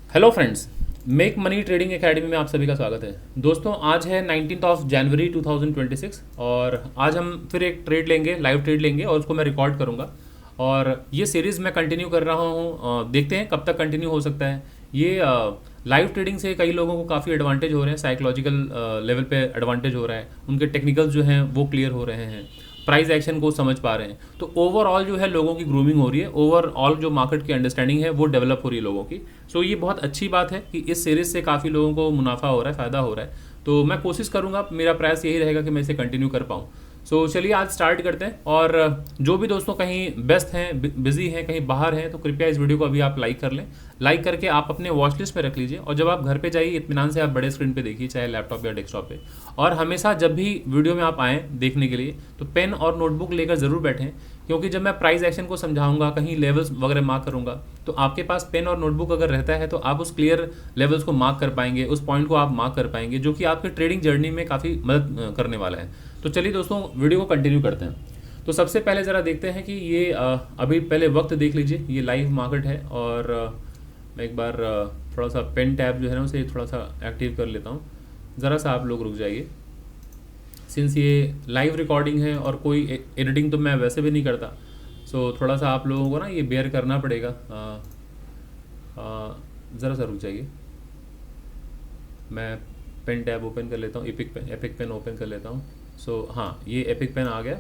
Hello friends, make money trading academy में आप सभी का स्वागत है। दोस्तों, आज है 19 ऑफ जनवरी 2026 और आज हम फिर एक ट्रेड लेंगे, लाइव ट्रेड लेंगे और उसको मैं रिकॉर्ड करूंगा। और ये सीरीज़ मैं कंटिन्यू कर रहा हूँ, देखते हैं कब तक कंटिन्यू हो सकता है। ये लाइव ट्रेडिंग से कई लोगों को काफ़ी एडवांटेज हो रहे हैं, साइकोलॉजिकल लेवल पे एडवांटेज हो रहा है, उनके टेक्निकल्स जो हैं वो क्लियर हो रहे हैं, प्राइस एक्शन को समझ पा रहे हैं। तो ओवरऑल जो है लोगों की ग्रूमिंग हो रही है, ओवरऑल जो मार्केट की अंडरस्टैंडिंग है वो डेवलप हो रही है लोगों की। सो ये बहुत अच्छी बात है कि इस सीरीज़ से काफ़ी लोगों को मुनाफा हो रहा है, फ़ायदा हो रहा है। तो मैं कोशिश करूँगा, मेरा प्रयास यही रहेगा कि मैं इसे कंटिन्यू कर पाऊँ। सो चलिए आज स्टार्ट करते हैं। और जो भी दोस्तों कहीं व्यस्त हैं, बिजी हैं, कहीं बाहर हैं, तो कृपया इस वीडियो को अभी आप लाइक कर लें। लाइक करके आप अपने वॉच लिस्ट पे रख लीजिए और जब आप घर पे जाइए इत्मीनान से आप बड़े स्क्रीन पे देखिए, चाहे लैपटॉप या डेस्कटॉप पे। और हमेशा जब भी वीडियो में आप आएँ देखने के लिए तो पेन और नोटबुक लेकर ज़रूर बैठें, क्योंकि जब मैं प्राइस एक्शन को समझाऊंगा, कहीं लेवल्स वगैरह मार्क करूंगा, तो आपके पास पेन और नोटबुक अगर रहता है तो आप उस क्लियर लेवल्स को मार्क कर पाएंगे, उस पॉइंट को आप मार्क कर पाएंगे, जो कि आपके ट्रेडिंग जर्नी में काफ़ी मदद करने वाला है। तो चलिए दोस्तों, वीडियो को कंटिन्यू करते हैं। तो सबसे पहले ज़रा देखते हैं कि ये अभी पहले वक्त देख लीजिए, ये लाइव मार्केट है। और मैं एक बार थोड़ा सा पेन टैब जो है ना उसे थोड़ा सा एक्टिव कर लेता हूँ। ज़रा सा आप लोग रुक जाइए, सिंस ये लाइव रिकॉर्डिंग है और कोई एडिटिंग तो मैं वैसे भी नहीं करता। सो थोड़ा सा आप लोगों को ना ये बेयर करना पड़ेगा। ज़रा सा रुक जाइए, मैं पेन टैब ओपन कर लेता हूँ, एपिक पेन ओपन कर लेता हूँ। सो हाँ, ये एपिक पेन आ गया।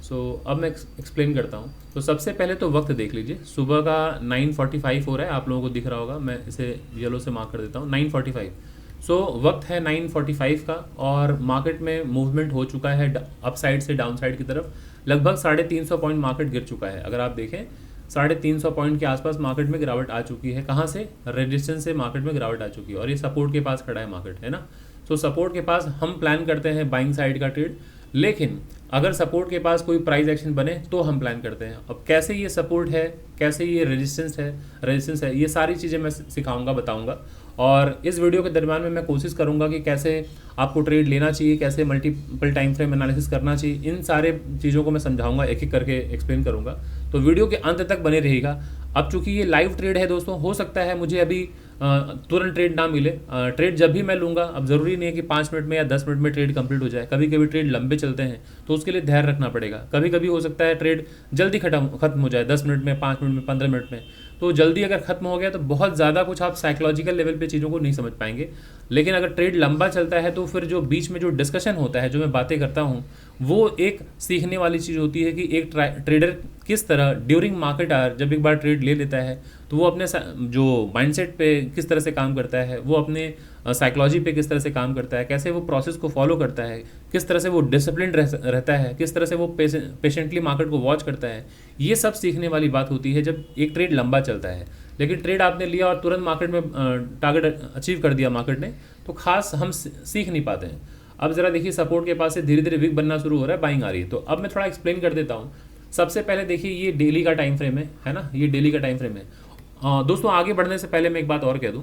सो अब मैं एक्सप्लेन करता हूँ। तो सबसे पहले तो वक्त देख लीजिए, सुबह का 9:45 हो रहा है, आप लोगों को दिख रहा होगा, मैं इसे येलो से मार्क कर देता हूँ, 9:45। सो वक्त है 9:45 का और मार्केट में मूवमेंट हो चुका है अप साइड से डाउन साइड की तरफ। लगभग 350 पॉइंट मार्केट गिर चुका है। अगर आप देखें 350 पॉइंट के आसपास मार्केट में गिरावट आ चुकी है। कहाँ से? रेजिस्टेंस से मार्केट में गिरावट आ चुकी है और ये सपोर्ट के पास खड़ा है मार्केट, है ना। सो सपोर्ट के पास हम प्लान करते हैं बाइंग साइड का ट्रेड, लेकिन अगर सपोर्ट के पास कोई प्राइस एक्शन बने तो हम प्लान करते हैं। अब कैसे ये सपोर्ट है, कैसे ये रेजिस्टेंस है, ये सारी चीज़ें मैं सिखाऊंगा, बताऊंगा। और इस वीडियो के दरम्यान में मैं कोशिश करूंगा कि कैसे आपको ट्रेड लेना चाहिए, कैसे मल्टीपल टाइम फ्रेम एनालिसिस करना चाहिए, इन सारे चीज़ों को मैं समझाऊंगा, एक एक करके एक्सप्लेन करूंगा। तो वीडियो के अंत तक बने रहेगा। अब चूंकि ये लाइव ट्रेड है दोस्तों, हो सकता है मुझे अभी तुरंत ट्रेड ना मिले। ट्रेड जब भी मैं लूँगा, अब ज़रूरी नहीं है कि 5 मिनट में या 10 मिनट में ट्रेड कंप्लीट हो जाए। कभी कभी ट्रेड लंबे चलते हैं तो उसके लिए धैर्य रखना पड़ेगा। कभी कभी हो सकता है ट्रेड जल्दी खत्म हो जाए, 10 मिनट में, 5 मिनट में, 15 मिनट में। तो जल्दी अगर खत्म हो गया तो बहुत ज़्यादा कुछ आप साइकोलॉजिकल लेवल पे चीज़ों को नहीं समझ पाएंगे। लेकिन अगर ट्रेड लंबा चलता है तो फिर जो बीच में जो डिस्कशन होता है, जो मैं बातें करता हूँ, वो एक सीखने वाली चीज़ होती है कि एक ट्रेडर किस तरह ड्यूरिंग मार्केट आवर जब एक बार ट्रेड ले लेता है तो वो अपने जो माइंडसेट पे किस तरह से काम करता है, वो अपने साइकोलॉजी पे किस तरह से काम करता है, कैसे वो प्रोसेस को फॉलो करता है, किस तरह से वो डिसिप्लिन रहता है, किस तरह से वो पेशेंटली मार्केट को वॉच करता है। ये सब सीखने वाली बात होती है जब एक ट्रेड लंबा चलता है। लेकिन ट्रेड आपने लिया और तुरंत मार्केट में टारगेट अचीव कर दिया मार्केट ने, तो खास हम सीख नहीं पाते हैं। अब ज़रा देखिए, सपोर्ट के पास से धीरे धीरे वीक बनना शुरू हो रहा है, बाइंग आ रही है। तो अब मैं थोड़ा एक्सप्लेन कर देता हूँ। सबसे पहले देखिए, ये डेली का टाइम फ्रेम है ना, ये डेली का टाइम फ्रेम है। दोस्तों, आगे बढ़ने से पहले मैं एक बात और कह दूं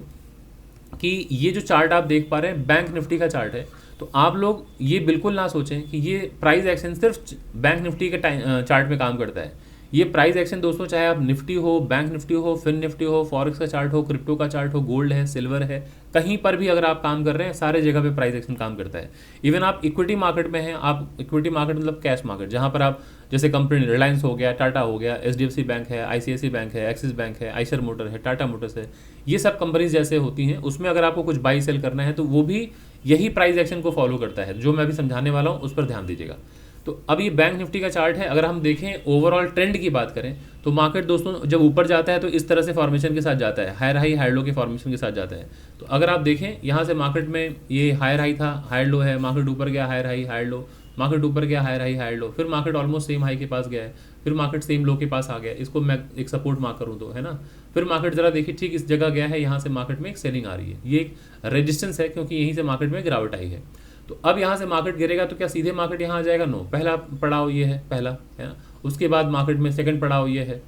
कि ये जो चार्ट आप देख पा रहे हैं बैंक निफ्टी का चार्ट है। तो आप लोग ये बिल्कुल ना सोचें कि ये प्राइस एक्शन सिर्फ बैंक निफ्टी के चार्ट में काम करता है। ये प्राइस एक्शन दोस्तों, चाहे आप निफ्टी हो, बैंक निफ्टी हो, फिन निफ्टी हो, फॉरेक्स का चार्ट हो, क्रिप्टो का चार्ट हो, गोल्ड है, सिल्वर है, कहीं पर भी अगर आप काम कर रहे हैं, सारे जगह पे प्राइस एक्शन काम करता है। इवन आप इक्विटी मार्केट में हैं, आप इक्विटी मार्केट मतलब कैश मार्केट, जहाँ पर आप जैसे कंपनी रिलायंस हो गया, टाटा हो गया, एचडीएफसी बैंक है, आईसीआईसी बैंक है, एक्सिस बैंक है, आइशर मोटर है, टाटा मोटर्स है, ये सब कंपनीज जैसे होती हैं, उसमें अगर आपको कुछ बाई सेल करना है तो वो भी यही प्राइस एक्शन को फॉलो करता है। जो मैं अभी समझाने वाला हूँ उस पर ध्यान दीजिएगा। तो अब ये बैंक निफ्टी का चार्ट है। अगर हम देखें ओवरऑल ट्रेंड की बात करें तो मार्केट दोस्तों जब ऊपर जाता है तो इस तरह से फॉर्मेशन के साथ जाता है, हायर हाई हायर लो के फॉर्मेशन के साथ जाता है। तो अगर आप देखें यहाँ से मार्केट में ये हायर हाई था, हायर लो है, मार्केट ऊपर गया, higher high higher low, market ऊपर गया, हायर हाई हायर लो, फिर मार्केट ऑलमोस्ट सेम हाई के पास गया है, फिर मार्केट सेम लो के पास आ गया। इसको मैं एक सपोर्ट मार्क करूँ तो, है ना। फिर मार्केट जरा देखिए ठीक इस जगह गया है, यहाँ से मार्केट में एक सेलिंग आ रही है, ये एक रेजिस्टेंस है क्योंकि यहीं से मार्केट में गिरावट आई है। तो अब यहाँ से मार्केट गिरेगा तो क्या सीधे मार्केट यहाँ आ जाएगा? नो, पहला पड़ाव ये है, पहला है ना, उसके बाद मार्केट में सेकंड पड़ाव ये है,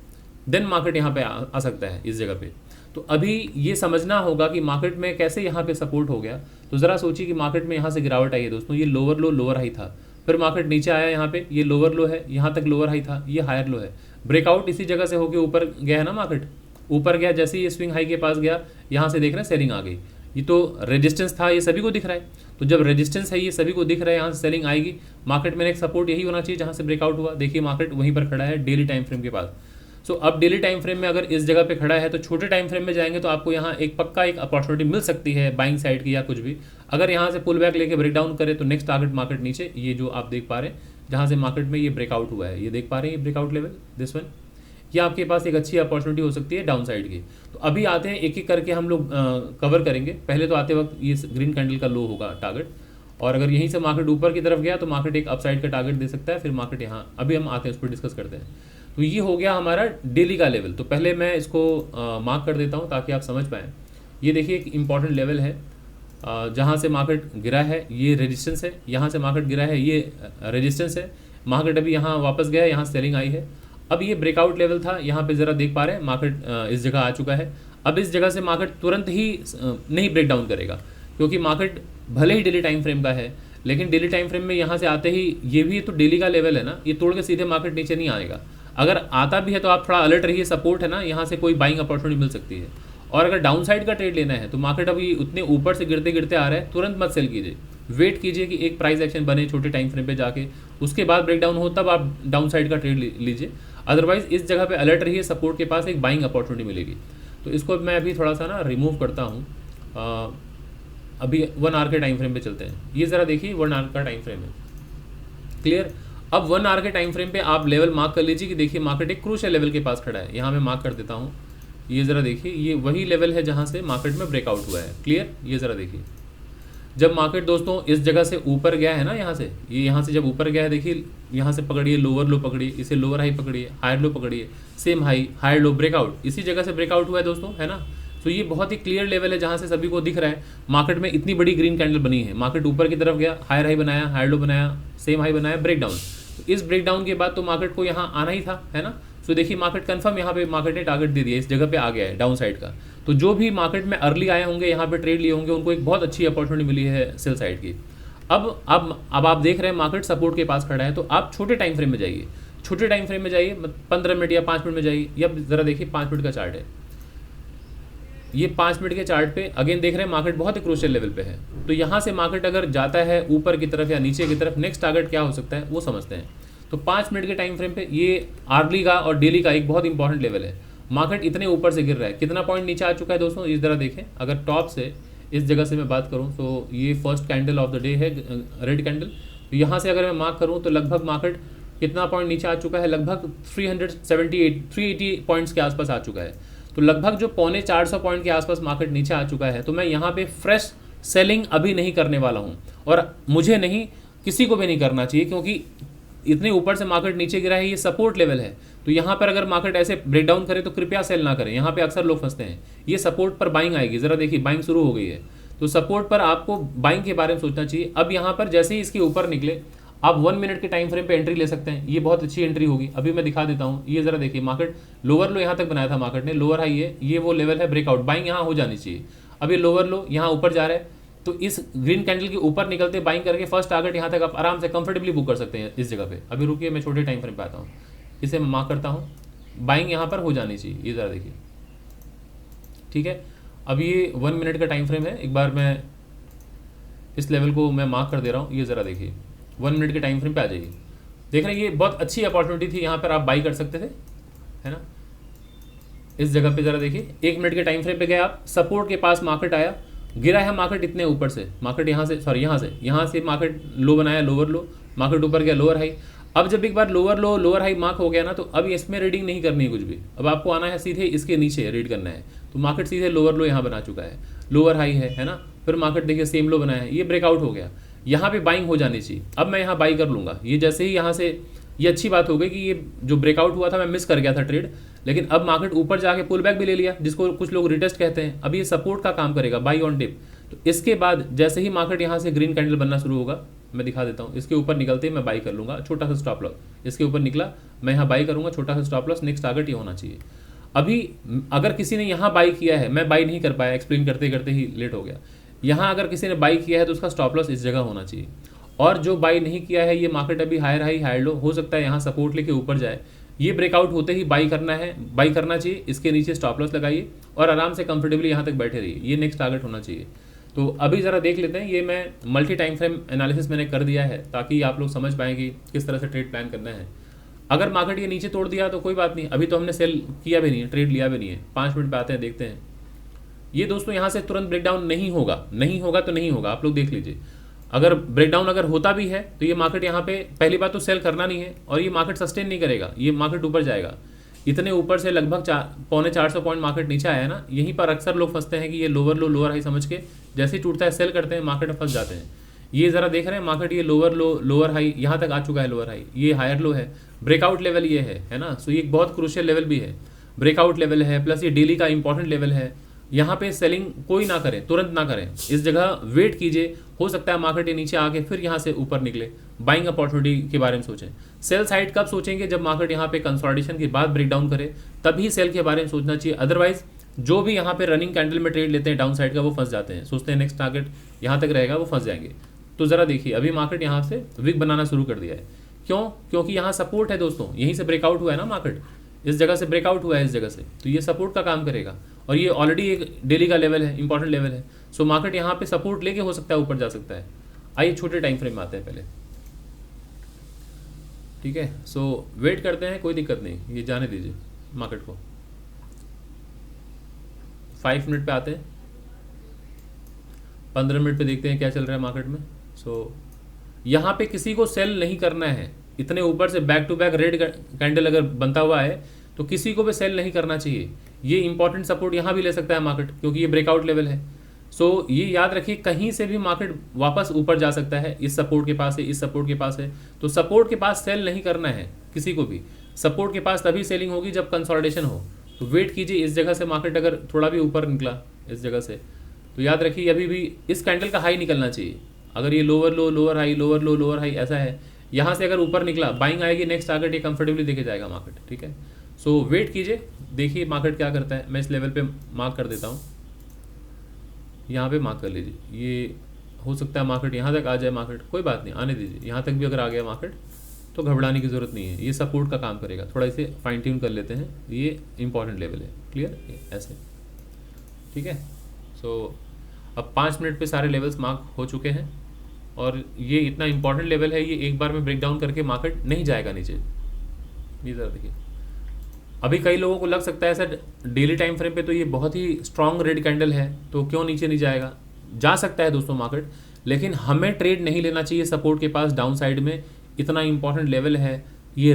देन मार्केट यहाँ पे आ सकता है इस जगह पे। तो अभी ये समझना होगा कि मार्केट में कैसे यहाँ पे सपोर्ट हो गया। तो ज़रा सोचिए कि मार्केट में यहाँ से गिरावट आई है दोस्तों, ये लोअर लो लोअर हाई था, फिर मार्केट नीचे आया, यहाँ पे ये लोअर लो है, यहाँ तक लोअर हाई था, ये हायर लो है, ब्रेकआउट इसी जगह से होकर ऊपर गया है ना मार्केट। ऊपर गया, जैसे ही ये स्विंग हाई के पास गया, यहाँ से देख रहे हैं सेलिंग आ गई। ये तो रेजिस्टेंस था, ये सभी को दिख रहा है। तो जब रेजिस्टेंस है, ये सभी को दिख रहा है, यहाँ से सेलिंग आएगी। मार्केट में एक सपोर्ट यही होना चाहिए जहाँ से ब्रेकआउट हुआ। देखिए मार्केट वहीं पर खड़ा है डेली टाइम फ्रेम के पास। सो अब डेली टाइम फ्रेम में अगर इस जगह पे खड़ा है तो छोटे टाइम फ्रेम में जाएंगे तो आपको यहाँ एक पक्का एक अपॉर्चुनिटी मिल सकती है बाइंग साइड की या कुछ भी। अगर यहाँ से पुल बैक लेके ब्रेक डाउन करे तो नेक्स्ट टारगेट मार्केट नीचे, ये जो आप देख पा रहे हैं जहाँ से मार्केट में ये ब्रेकआउट हुआ है, ये देख पा रहे हैं ये ब्रेकआउट लेवल, दिस वन, ये आपके पास एक अच्छी अपॉर्चुनिटी हो सकती है डाउन साइड की। तो अभी आते हैं एक एक करके हम लोग कवर करेंगे। पहले तो आते वक्त ये ग्रीन कैंडल का लो होगा टारगेट, और अगर यहीं से मार्केट ऊपर की तरफ गया तो मार्केट एक अपसाइड का टारगेट दे सकता है। फिर मार्केट यहाँ, अभी हम आते हैं उस पर डिस्कस करते हैं। तो ये हो गया हमारा डेली का लेवल। तो पहले मैं इसको मार्क कर देता हूँ ताकि आप समझ पाएँ। ये देखिए एक इंपॉर्टेंट लेवल है, जहाँ से मार्केट गिरा है ये रेजिस्टेंस है, यहाँ से मार्केट गिरा है ये रेजिस्टेंस है। मार्केट अभी यहाँ वापस गया है, यहाँ सेलिंग आई है। अब ये ब्रेकआउट लेवल था, यहाँ पे ज़रा देख पा रहे हैं मार्केट इस जगह आ चुका है। अब इस जगह से मार्केट तुरंत ही नहीं ब्रेक डाउन करेगा, क्योंकि मार्केट भले ही डेली टाइम फ्रेम का है, लेकिन डेली टाइम फ्रेम में यहाँ से आते ही ये भी तो डेली का लेवल है ना, ये तोड़ के सीधे मार्केट नीचे नहीं आएगा। अगर आता भी है तो आप थोड़ा अलर्ट रहिए, सपोर्ट है ना, यहाँ से कोई बाइंग अपॉर्चुनिटी मिल सकती है। और अगर डाउन साइड का ट्रेड लेना है तो मार्केट अभी उतने ऊपर से गिरते गिरते आ रहा है, तुरंत मत सेल कीजिए, वेट कीजिए कि एक प्राइस एक्शन बने छोटे टाइम फ्रेम पे जाके, उसके बाद ब्रेक डाउन हो तब आप डाउन साइड का ट्रेड लीजिए। अदरवाइज इस जगह पे अलर्ट रहिए, सपोर्ट के पास एक बाइंग अपॉर्चुनिटी मिलेगी। तो इसको मैं अभी थोड़ा सा ना रिमूव करता हूँ। अभी 1 आवर के टाइम फ्रेम पे चलते हैं। ये ज़रा देखिए 1 आवर का टाइम फ्रेम है, क्लियर। अब 1 आवर के टाइम फ्रेम पे आप लेवल मार्क कर लीजिए कि देखिए मार्केट एक क्रूशियल लेवल के पास खड़ा है। यहाँ मैं मार्क कर देता हूँ, ये ज़रा देखिए ये वही लेवल है जहाँ से मार्केट में ब्रेकआउट हुआ है, क्लियर। ये ज़रा देखिए जब मार्केट दोस्तों इस जगह से ऊपर गया है ना, यहाँ से ये यहाँ से जब ऊपर गया है, देखिए यहाँ से पकड़िए लोअर लो पकड़िए, इसे लोअर हाई पकड़िए, हायर लो पकड़िए, same high higher low, breakout इसी जगह से ब्रेकआउट हुआ है दोस्तों, है ना। तो ये बहुत ही क्लियर लेवल है जहाँ से सभी को दिख रहा है मार्केट में इतनी बड़ी ग्रीन कैंडल बनी है। मार्केट ऊपर की तरफ गया, हायर हाई बनाया, हायर लो बनाया, सेम हाई बनाया, ब्रेक डाउन। तो इस ब्रेक डाउन के बाद तो मार्केट को यहाँ आना ही था, है ना। तो देखिए मार्केट कंफर्म यहाँ पे मार्केट ने टारगेट दे दिया, इस जगह पे आ गया है डाउन साइड का। तो जो भी मार्केट में अर्ली आए होंगे, यहाँ पे ट्रेड लिए होंगे, उनको एक बहुत अच्छी अपॉर्चुनिटी मिली है सेल साइड की। अब आप देख रहे हैं मार्केट सपोर्ट के पास खड़ा है, तो आप छोटे टाइम फ्रेम में जाइए, छोटे टाइम फ्रेम में जाइए, 15 मिनट या 5 मिनट में जाइए। या ज़रा देखिए 5 मिनट का चार्ट है, ये 5 मिनट के चार्ट पे अगेन देख रहे हैं मार्केट बहुत ही क्रूशियल लेवल पे है। तो यहाँ से मार्केट अगर जाता है ऊपर की तरफ या नीचे की तरफ, नेक्स्ट टारगेट क्या हो सकता है वो समझते हैं। तो 5 मिनट के टाइम फ्रेम पे ये आर्ली का और डेली का एक बहुत इंपॉर्टेंट लेवल है। मार्केट इतने ऊपर से गिर रहा है, कितना पॉइंट नीचे आ चुका है दोस्तों, इस तरह देखें। अगर टॉप से इस जगह से मैं बात करूं तो ये first candle of the day है, रेड कैंडल। तो यहाँ से अगर मैं मार्क करूं तो लगभग मार्केट कितना पॉइंट नीचे आ चुका है, लगभग 380 पॉइंट्स के आसपास आ चुका है। तो लगभग जो 350 पॉइंट के आसपास मार्केट नीचे आ चुका है। तो मैं यहाँ पे फ्रेश सेलिंग अभी नहीं करने वाला हूँ, और मुझे नहीं, किसी को भी नहीं करना चाहिए, क्योंकि इतने ऊपर से मार्केट नीचे गिरा है, ये सपोर्ट लेवल है। तो यहाँ पर अगर मार्केट ऐसे ब्रेक डाउन करे तो कृपया सेल ना करें, यहाँ पे अक्सर लोग फंसते हैं। ये सपोर्ट पर बाइंग आएगी, ज़रा देखिए बाइंग शुरू हो गई है। तो सपोर्ट पर आपको बाइंग के बारे में सोचना चाहिए। अब यहाँ पर जैसे ही इसके ऊपर निकले, आप 1 मिनट के टाइम फ्रेम पे एंट्री ले सकते हैं, ये बहुत अच्छी एंट्री होगी। अभी मैं दिखा देता हूँ, ये ज़रा देखिए मार्केट लोअर लो यहाँ तक बनाया था मार्केट ने, लोअर हाई है, ये वो लेवल है ब्रेकआउट, बाइंग यहाँ हो जानी चाहिए। अब ये लोअर लो यहाँ ऊपर जा रहा है, तो इस ग्रीन कैंडल के ऊपर निकलते बाइंग करके फर्स्ट टारगेट यहाँ तक आप आराम से कंफर्टेबली बुक कर सकते हैं इस जगह पे। अभी रुकिए मैं छोटे टाइम फ्रेम पे आता हूँ, इसे मैं मार्क करता हूँ, बाइंग यहाँ पर हो जानी चाहिए, ये ज़रा देखिए, ठीक है। अब ये 1 मिनट का टाइम फ्रेम है, एक बार मैं इस लेवल को मैं मार्क कर दे रहा हूँ, ये ज़रा देखिए 1 मिनट के टाइम फ्रेम पे आ जाइए। देख रहे हैं ये बहुत अच्छी अपॉर्चुनिटी थी, यहाँ पर आप बाई कर सकते थे, है ना। इस जगह पे ज़रा देखिए 1 मिनट के टाइम फ्रेम पे गए आप, सपोर्ट के पास मार्केट आया, गिरा है मार्केट इतने ऊपर से, मार्केट यहाँ से सॉरी यहाँ से मार्केट लो बनाया, लोअर लो, मार्केट ऊपर गया लोअर हाई। अब जब एक बार lower low lower high mark हो गया ना, तो अब इसमें रीडिंग नहीं करनी है कुछ भी, अब आपको आना है सीधे इसके नीचे रीड करना है। तो मार्केट सीधे लोअर लो यहाँ बना चुका है, लोअर हाई है ना। फिर मार्केट देखिए सेम लो बनाया है, ये ब्रेकआउट हो गया, यहाँ पे बाइंग हो जानी चाहिए। अब मैं यहाँ बाई कर लूँगा, ये जैसे ही यहाँ से, ये अच्छी बात हो गई कि ये जो ब्रेकआउट हुआ था मैं मिस कर गया था ट्रेड, लेकिन अब मार्केट ऊपर जाके पुल बैक भी ले लिया, जिसको कुछ लोग रिटेस्ट कहते हैं। अब ये सपोर्ट का काम करेगा, बाई ऑन डिप। तो इसके बाद जैसे ही मार्केट यहाँ से ग्रीन कैंडल बनना शुरू होगा, मैं दिखा देता हूँ, इसके ऊपर निकलते ही मैं बाई कर लूँगा, छोटा सा स्टॉप लॉस, इसके ऊपर निकला मैं यहाँ बाई करूँगा, छोटा सा स्टॉप लॉस, नेक्स्ट टारगेट ये होना चाहिए। अभी अगर किसी ने यहाँ बाई किया है, मैं बाई नहीं कर पाया, एक्सप्लेन करते करते ही लेट हो गया। यहाँ अगर किसी ने बाई किया है तो उसका स्टॉप लॉस इस जगह होना चाहिए। और जो बाई नहीं किया है, ये मार्केट अभी हायर हाई हायर लो, हो सकता है यहाँ सपोर्ट लेके ऊपर जाए, ये ब्रेकआउट होते ही बाई करना है, बाई करना चाहिए, इसके नीचे स्टॉप लॉस लगाइए और आराम से कंफर्टेबली यहाँ तक बैठे रहिए, ये नेक्स्ट टारगेट होना चाहिए। तो अभी ज़रा देख लेते हैं, ये मैं मल्टी टाइम फ्रेम एनालिसिस मैंने कर दिया है ताकि आप लोग समझ पाएँ कि किस तरह से ट्रेड प्लान करना है। अगर मार्केट ये नीचे तोड़ दिया तो कोई बात नहीं, अभी तो हमने सेल किया भी नहीं है, ट्रेड लिया भी नहीं है, 5 मिनट पे आते हैं देखते हैं। ये दोस्तों यहाँ से तुरंत ब्रेकडाउन नहीं होगा, नहीं होगा तो नहीं होगा, आप लोग देख लीजिए। अगर ब्रेकडाउन अगर होता भी है तो ये मार्केट यहाँ पे पहली बात तो सेल करना नहीं है और ये मार्केट सस्टेन नहीं करेगा, ये मार्केट ऊपर जाएगा। इतने ऊपर से लगभग 450 पॉइंट मार्केट नीचे आया है ना, यहीं पर अक्सर लोग फंसते हैं कि ये लोअर लो लोअर हाई समझ के जैसे ही टूटता है सेल करते हैं, मार्केट में फंस जाते हैं। ये ज़रा देख रहे हैं मार्केट, ये लोअर लो लोअर हाई यहाँ तक आ चुका है, लोअर हाई, ये हायर लो है, ब्रेकआउट लेवल ये है ना। सो ये एक बहुत क्रूशियल लेवल भी है, ब्रेकआउट लेवल है, प्लस ये डेली का इंपॉर्टेंट लेवल है। यहाँ पे सेलिंग कोई ना करें, तुरंत ना करें, इस जगह वेट कीजिए, हो सकता है मार्केट ये नीचे आके फिर यहाँ से ऊपर निकले, बाइंग अपॉर्चुनिटी के बारे में सोचें। सेल साइड कब सोचेंगे, जब मार्केट यहाँ पे कंसोलिडेशन के बाद ब्रेकडाउन करे, तभी सेल के बारे में सोचना चाहिए। अदरवाइज जो भी यहाँ पे रनिंग कैंडल में ट्रेड लेते हैं डाउन साइड का, वो फंस जाते हैं, सोचते हैं नेक्स्ट टारगेट यहाँ तक रहेगा, वो फंस जाएंगे। तो ज़रा देखिए अभी मार्केट यहाँ से विक बनाना शुरू कर दिया है, क्यों? क्योंकि यहाँ सपोर्ट है दोस्तों, यहीं से ब्रेकआउट हुआ है ना मार्केट, इस जगह से ब्रेकआउट हुआ है इस जगह से, तो ये सपोर्ट का काम करेगा और ये ऑलरेडी एक डेली का लेवल है, इंपॉर्टेंट लेवल है। सो मार्केट यहाँ पे सपोर्ट लेके हो सकता है ऊपर जा सकता है। आइए छोटे टाइम फ्रेम में आते हैं पहले, ठीक है। सो वेट करते हैं, कोई दिक्कत नहीं, ये जाने दीजिए मार्केट को। 5 मिनट पे आते हैं, 15 मिनट पे देखते हैं क्या चल रहा है मार्केट में। सो यहाँ पे किसी को सेल नहीं करना है, इतने ऊपर से back to back red candle अगर बनता हुआ है तो किसी को भी सेल नहीं करना चाहिए। ये इंपॉर्टेंट सपोर्ट यहाँ भी ले सकता है मार्केट, क्योंकि ये ब्रेकआउट लेवल है। सो ये याद रखिए, कहीं से भी मार्केट वापस ऊपर जा सकता है, इस सपोर्ट के पास है, इस सपोर्ट के पास है, तो सपोर्ट के पास सेल नहीं करना है किसी को भी। सपोर्ट के पास तभी सेलिंग होगी जब कंसोलिडेशन हो। तो वेट कीजिए, इस जगह से मार्केट अगर थोड़ा भी ऊपर निकला इस जगह से, तो याद रखिए अभी भी इस कैंडल का हाई निकलना चाहिए। अगर ये lower low lower high, lower low lower high ऐसा है, यहाँ से अगर ऊपर निकला बाइंग आएगी, नेक्स्ट टारगेट ये कंफर्टेबली देखे जाएगा मार्केट, ठीक है। सो वेट कीजिए, देखिए मार्केट क्या करता है। मैं इस लेवल पे मार्क कर देता हूँ, यहाँ पे मार्क कर लीजिए। ये हो सकता है मार्केट यहाँ तक आ जाए, मार्केट कोई बात नहीं, आने दीजिए। यहाँ तक भी अगर आ गया मार्केट तो घबराने की ज़रूरत नहीं है, ये सपोर्ट का काम करेगा। थोड़ा इसे फाइन ट्यून कर लेते हैं, ये इंपॉर्टेंट लेवल है, क्लियर ऐसे, ठीक है। सो अब 5 मिनट पे सारे लेवल्स मार्क हो चुके हैं और ये इतना इंपॉर्टेंट लेवल है, ये एक बार में ब्रेकडाउन करके मार्केट नहीं जाएगा नीचे। ये ज़रा देखिए, अभी कई लोगों को लग सकता है सर डेली टाइम फ्रेम पे तो ये बहुत ही स्ट्रॉन्ग रेड कैंडल है, तो क्यों नीचे नहीं जाएगा? जा सकता है दोस्तों मार्केट, लेकिन हमें ट्रेड नहीं लेना चाहिए सपोर्ट के पास डाउन साइड में। इतना इंपॉर्टेंट लेवल है, ये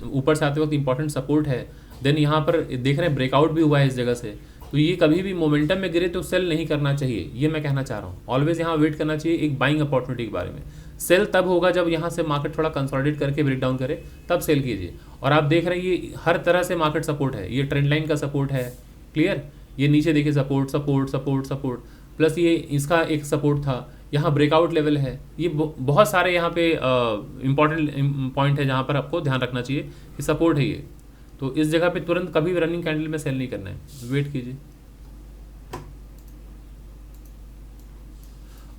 ऊपर से आते वक्त इंपॉर्टेंट सपोर्ट है। देन यहाँ पर देख रहे हैं ब्रेकआउट भी हुआ है इस जगह से, तो ये कभी भी मोमेंटम में गिरे तो सेल नहीं करना चाहिए, ये मैं कहना चाह रहा हूँ। ऑलवेज यहाँ वेट करना चाहिए एक बाइंग अपॉर्चुनिटी के बारे में। सेल तब होगा जब यहाँ से मार्केट थोड़ा कंसोलिडेट करके ब्रेकडाउन करे, तब सेल कीजिए। और आप देख रहे हैं ये हर तरह से मार्केट सपोर्ट है, ये ट्रेंड लाइन का सपोर्ट है, क्लियर। ये नीचे देखिए support support support support, plus ये इसका एक सपोर्ट था, यहाँ ब्रेकआउट लेवल है। ये बहुत सारे यहाँ पे इंपॉर्टेंट पॉइंट है जहाँ पर आपको ध्यान रखना चाहिए कि सपोर्ट है ये। तो इस जगह पे तुरंत कभी भी रनिंग कैंडल में सेल नहीं करना है, वेट कीजिए।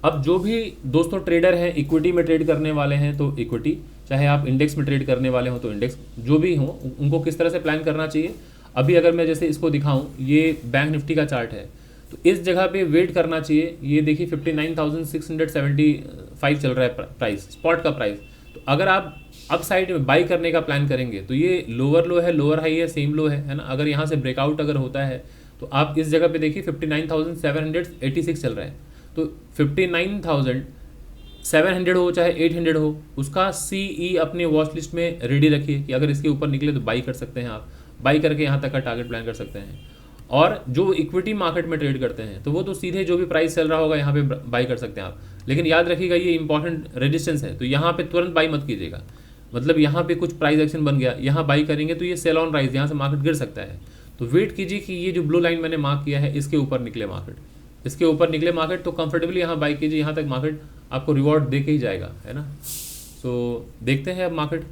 अब जो भी दोस्तों ट्रेडर हैं इक्विटी में ट्रेड करने वाले हैं तो इक्विटी, चाहे आप इंडेक्स में ट्रेड करने वाले हो तो इंडेक्स, जो भी हो उनको किस तरह से प्लान करना चाहिए। अभी अगर मैं जैसे इसको दिखाऊं, ये बैंक निफ्टी का चार्ट है, तो इस जगह पे वेट करना चाहिए। ये देखिए 59,675 चल रहा है प्राइस, स्पॉट का प्राइस। तो अगर आप अप साइड में बाई करने का प्लान करेंगे तो ये लोअर लो है, लोअर हाई है, सेम लो है ना। अगर यहाँ से ब्रेकआउट अगर होता है तो आप इस जगह पे देखिए 59,786 चल रहा है, तो 59,700 हो चाहे 800 हो, उसका CE अपने वॉच लिस्ट में रेडी रखिए कि अगर इसके ऊपर निकले तो बाई कर सकते हैं। आप बाई करके यहाँ तक का टारगेट प्लान कर सकते हैं। और जो इक्विटी मार्केट में ट्रेड करते हैं तो वो तो सीधे जो भी प्राइस चल रहा होगा यहाँ पे बाई कर सकते हैं आप, लेकिन याद रखिएगा ये इंपॉर्टेंट रेजिस्टेंस है, तो यहाँ पे तुरंत बाई मत कीजिएगा। मतलब यहाँ पे कुछ प्राइस एक्शन बन गया, यहाँ बाई करेंगे तो ये सेल ऑन राइज, यहाँ से मार्केट गिर सकता है। तो वेट कीजिए कि ये जो ब्लू लाइन मैंने मार्क किया है इसके ऊपर निकले मार्केट, इसके ऊपर निकले मार्केट तो कंफर्टेबली यहाँ बाई कीजिए, यहाँ तक मार्केट आपको रिवॉर्ड दे के ही जाएगा, है ना। सो देखते हैं अब मार्केट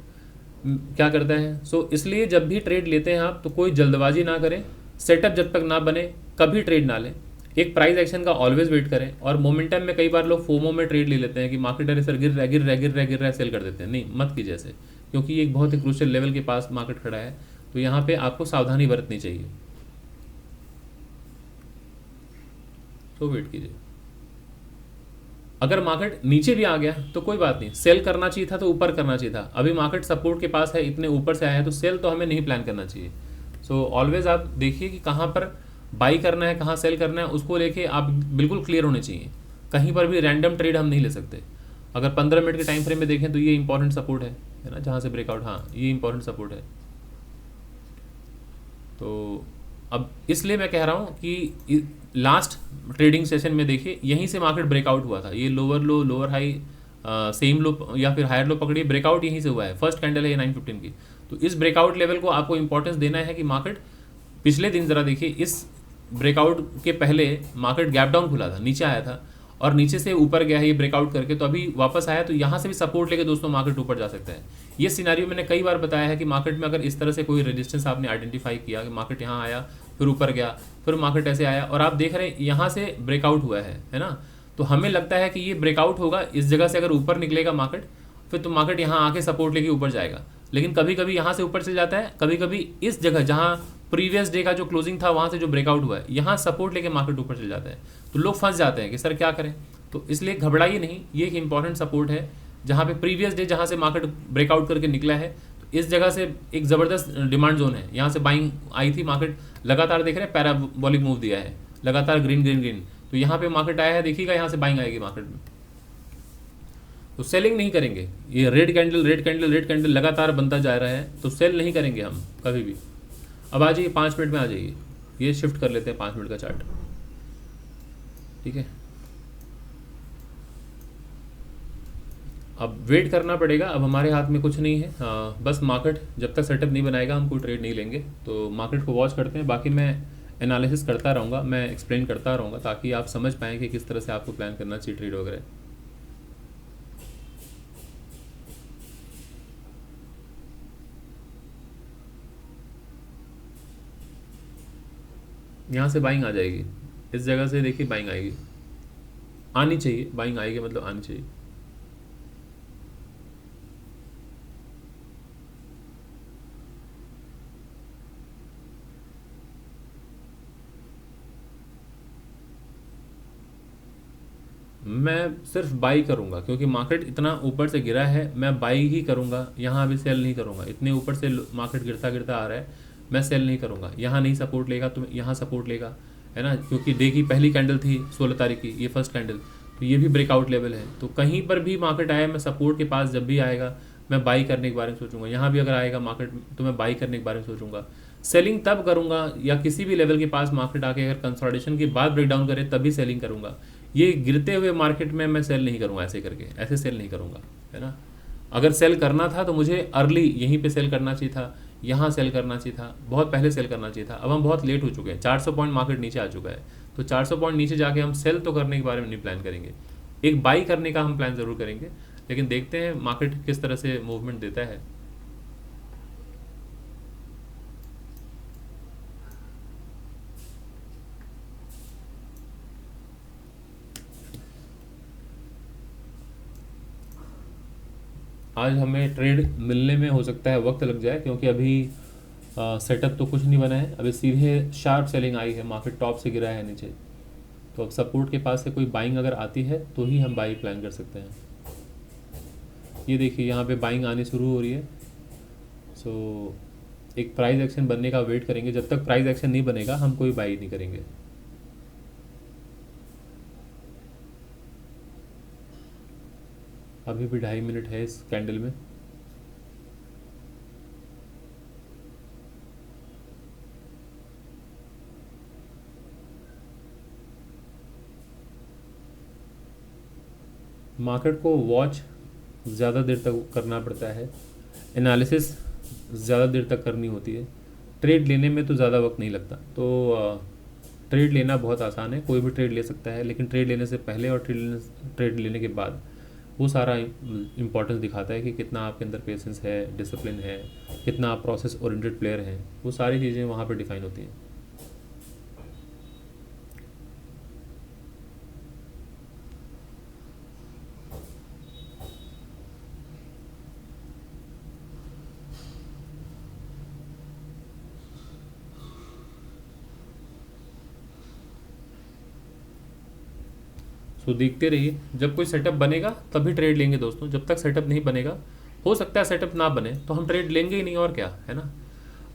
क्या करता है। सो इसलिए जब भी ट्रेड लेते हैं आप तो कोई जल्दबाजी ना करें, सेटअप जब तक ना बने कभी ट्रेड ना लें। एक प्राइस एक्शन का ऑलवेज वेट करें। और मोमेंटम में कई बार लोग फोमो में ट्रेड ले लेते हैं कि मार्केट अरे सर गिर रहा है गिर रहा है गिर रहा है गिर रहा है, सेल कर देते हैं। नहीं, मत कीजिए ऐसे, क्योंकि ये एक बहुत ही क्रूशियल लेवल के पास मार्केट खड़ा है, तो यहाँ पे आपको सावधानी बरतनी चाहिए। तो वेट कीजिए। अगर मार्केट नीचे भी आ गया तो कोई बात नहीं, सेल करना चाहिए था तो ऊपर करना चाहिए था। अभी मार्केट सपोर्ट के पास है, इतने ऊपर से आया है, तो सेल तो हमें नहीं प्लान करना चाहिए। सो ऑलवेज आप देखिए कि कहाँ पर बाई करना है, कहाँ सेल करना है, उसको लेके आप बिल्कुल क्लियर होने चाहिए। कहीं पर भी रैंडम ट्रेड हम नहीं ले सकते। अगर 15 मिनट के टाइम फ्रेम में देखें तो ये इंपॉर्टेंट सपोर्ट है ना, जहाँ से ब्रेकआउट, हाँ ये इंपॉर्टेंट सपोर्ट है। तो अब इसलिए मैं कह रहा हूँ कि लास्ट ट्रेडिंग सेशन में देखिए यहीं से मार्केट ब्रेकआउट हुआ था। ये lower low, lower high, same low या फिर हायर लो पकड़िए, ब्रेकआउट यहीं से हुआ है। फर्स्ट कैंडल है ये 915 की। तो इस ब्रेकआउट लेवल को आपको इंपॉर्टेंस देना है कि मार्केट पिछले दिन ज़रा देखिए, इस ब्रेकआउट के पहले मार्केट गैप डाउन खुला था, नीचे आया था और नीचे से ऊपर गया है ये ब्रेकआउट करके, तो अभी वापस आया। तो यहाँ से भी सपोर्ट लेके दोस्तों मार्केट ऊपर जा सकता है। ये सिनारियो मैंने कई बार बताया है कि मार्केट में अगर इस तरह से कोई रेजिस्टेंस आपने आइडेंटिफाई किया कि मार्केट यहाँ आया, फिर ऊपर गया, फिर मार्केट ऐसे आया और आप देख रहे हैं यहाँ से ब्रेकआउट हुआ है ना, तो हमें लगता है कि ये ब्रेकआउट होगा, इस जगह से अगर ऊपर निकलेगा मार्केट, फिर तो मार्केट यहाँ आके सपोर्ट लेके ऊपर जाएगा। लेकिन कभी कभी यहाँ से ऊपर चल जाता है, कभी कभी इस जगह जहाँ प्रीवियस डे का जो क्लोजिंग था वहाँ से जो ब्रेकआउट हुआ है, यहाँ सपोर्ट लेके मार्केट ऊपर चल जाता है। तो लोग फंस जाते हैं कि सर क्या करें। तो इसलिए घबराइए नहीं, ये एक इंपॉर्टेंट सपोर्ट है जहाँ पे प्रीवियस डे जहाँ से मार्केट ब्रेकआउट करके निकला है, तो इस जगह से एक ज़बरदस्त डिमांड जोन है। यहाँ से बाइंग आई थी, मार्केट लगातार देख रहे हैं पैराबोलिक मूव दिया है, लगातार ग्रीन ग्रीन ग्रीन। तो यहाँ पे मार्केट आया है, देखिएगा यहाँ से बाइंग आएगी मार्केट में, तो सेलिंग नहीं करेंगे। ये red candle red candle red candle लगातार बनता जा रहा है, तो सेल नहीं करेंगे हम कभी भी। अब आ जाइए 5 मिनट में, आ जाइए, ये शिफ्ट कर लेते हैं 5 मिनट का चार्ट, ठीक है। अब वेट करना पड़ेगा, अब हमारे हाथ में कुछ नहीं है। बस मार्केट जब तक सेटअप नहीं बनाएगा हम कोई ट्रेड नहीं लेंगे। तो मार्केट को वॉच करते हैं, बाकी मैं एनालिसिस करता रहूँगा, मैं एक्सप्लेन करता रहूँगा ताकि आप समझ पाएँ कि किस तरह से आपको प्लान करना चाहिए ट्रेड वगैरह। यहाँ से बाइंग आ जाएगी, इस जगह से देखिए बाइंग आएगी, आनी चाहिए, बाइंग आएगी मतलब आनी चाहिए। मैं सिर्फ बाई करूंगा क्योंकि मार्केट इतना ऊपर से गिरा है, मैं बाई ही करूंगा, यहाँ अभी सेल नहीं करूंगा। इतने ऊपर से मार्केट गिरता गिरता आ रहा है, मैं सेल नहीं करूंगा। यहाँ नहीं सपोर्ट लेगा तो यहाँ सपोर्ट लेगा, है ना, क्योंकि डे की पहली कैंडल थी 16 तारीख की, ये फर्स्ट कैंडल, तो ये भी ब्रेकआउट लेवल है। तो कहीं पर भी मार्केट आया, मैं सपोर्ट के पास जब भी आएगा मैं बाई करने के बारे में सोचूंगा। यहाँ भी अगर आएगा मार्केट तो मैं बाई करने के बारे में सोचूंगा। सेलिंग तब करूंगा या किसी भी लेवल के पास मार्केट आके अगर कंसोलिडेशन के बाद ब्रेकडाउन करे तभी सेलिंग करूंगा। ये गिरते हुए मार्केट में मैं सेल नहीं करूंगा, ऐसे करके ऐसे सेल नहीं करूंगा, है ना। अगर सेल करना था तो मुझे अर्ली यहीं पे सेल करना चाहिए था, यहाँ सेल करना चाहिए था, बहुत पहले सेल करना चाहिए था। अब हम बहुत लेट हो चुके हैं, 400 पॉइंट मार्केट नीचे आ चुका है, तो 400 पॉइंट नीचे जाके हम सेल तो करने के बारे में नहीं प्लान करेंगे, एक बाई करने का हम प्लान ज़रूर करेंगे। लेकिन देखते हैं मार्केट किस तरह से मूवमेंट देता है। आज हमें ट्रेड मिलने में हो सकता है वक्त लग जाए, क्योंकि अभी सेटअप तो कुछ नहीं बना है। अभी सीधे शार्प सेलिंग आई है, मार्केट टॉप से गिरा है नीचे, तो अब सपोर्ट के पास से कोई बाइंग अगर आती है तो ही हम बाई प्लान कर सकते हैं। ये देखिए यहाँ पे बाइंग आनी शुरू हो रही है। सो एक प्राइस एक्शन बनने का वेट करेंगे, जब तक प्राइस एक्शन नहीं बनेगा हम कोई बाई नहीं करेंगे। अभी भी 2.5 मिनट है इस कैंडल में। मार्केट को वॉच ज़्यादा देर तक करना पड़ता है, एनालिसिस ज़्यादा देर तक करनी होती है। ट्रेड लेने में तो ज़्यादा वक्त नहीं लगता। तो ट्रेड लेना बहुत आसान है, कोई भी ट्रेड ले सकता है, लेकिन ट्रेड लेने से पहले और ट्रेड लेने के बाद वो सारा इम्पोर्टेंस दिखाता है कि कितना आपके अंदर पेशेंस है, डिसिप्लिन है, कितना आप प्रोसेस ओरिएंटेड प्लेयर हैं। वो सारी चीज़ें वहाँ पर डिफाइन होती हैं। सो देखते रहिए, जब कोई सेटअप बनेगा तभी ट्रेड लेंगे दोस्तों, जब तक सेटअप नहीं बनेगा, हो सकता है सेटअप ना बने तो हम ट्रेड लेंगे ही नहीं, और क्या है ना।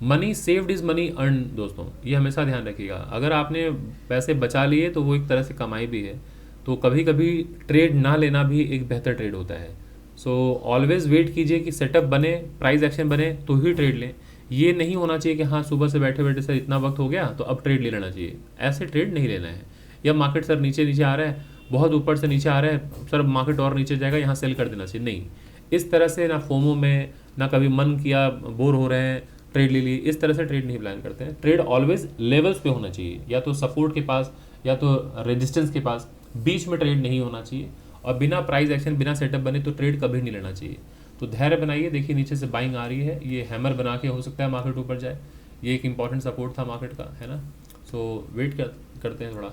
Money saved is money earn दोस्तों, ये हमेशा ध्यान रखिएगा। अगर आपने पैसे बचा लिए तो वो एक तरह से कमाई भी है। तो कभी कभी ट्रेड ना लेना भी एक बेहतर ट्रेड होता है। सो ऑलवेज वेट कीजिए कि सेटअप बने, प्राइस एक्शन बने तो ही ट्रेड लें। ये नहीं होना चाहिए कि हाँ सुबह से बैठे बैठे सर इतना वक्त हो गया तो अब ट्रेड ले लेना चाहिए, ऐसे ट्रेड नहीं लेना है। या मार्केट सर नीचे नीचे आ रहा है, बहुत ऊपर से नीचे आ रहा है, सर मार्केट और नीचे जाएगा, यहाँ सेल कर देना चाहिए, नहीं। इस तरह से ना फोमो में, ना कभी मन किया बोर हो रहे हैं ट्रेड ले लिए, इस तरह से ट्रेड नहीं प्लान करते हैं। ट्रेड ऑलवेज लेवल्स पे होना चाहिए, या तो सपोर्ट के पास या तो रेजिस्टेंस के पास, बीच में ट्रेड नहीं होना चाहिए। और बिना प्राइस एक्शन, बिना सेटअप बने तो ट्रेड कभी नहीं लेना चाहिए। तो धैर्य बनाइए। देखिए नीचे से बाइंग आ रही है, ये हैमर बना के हो सकता है मार्केट ऊपर जाए, ये एक इंपॉर्टेंट सपोर्ट था मार्केट का, है ना। सो वेट करते हैं थोड़ा।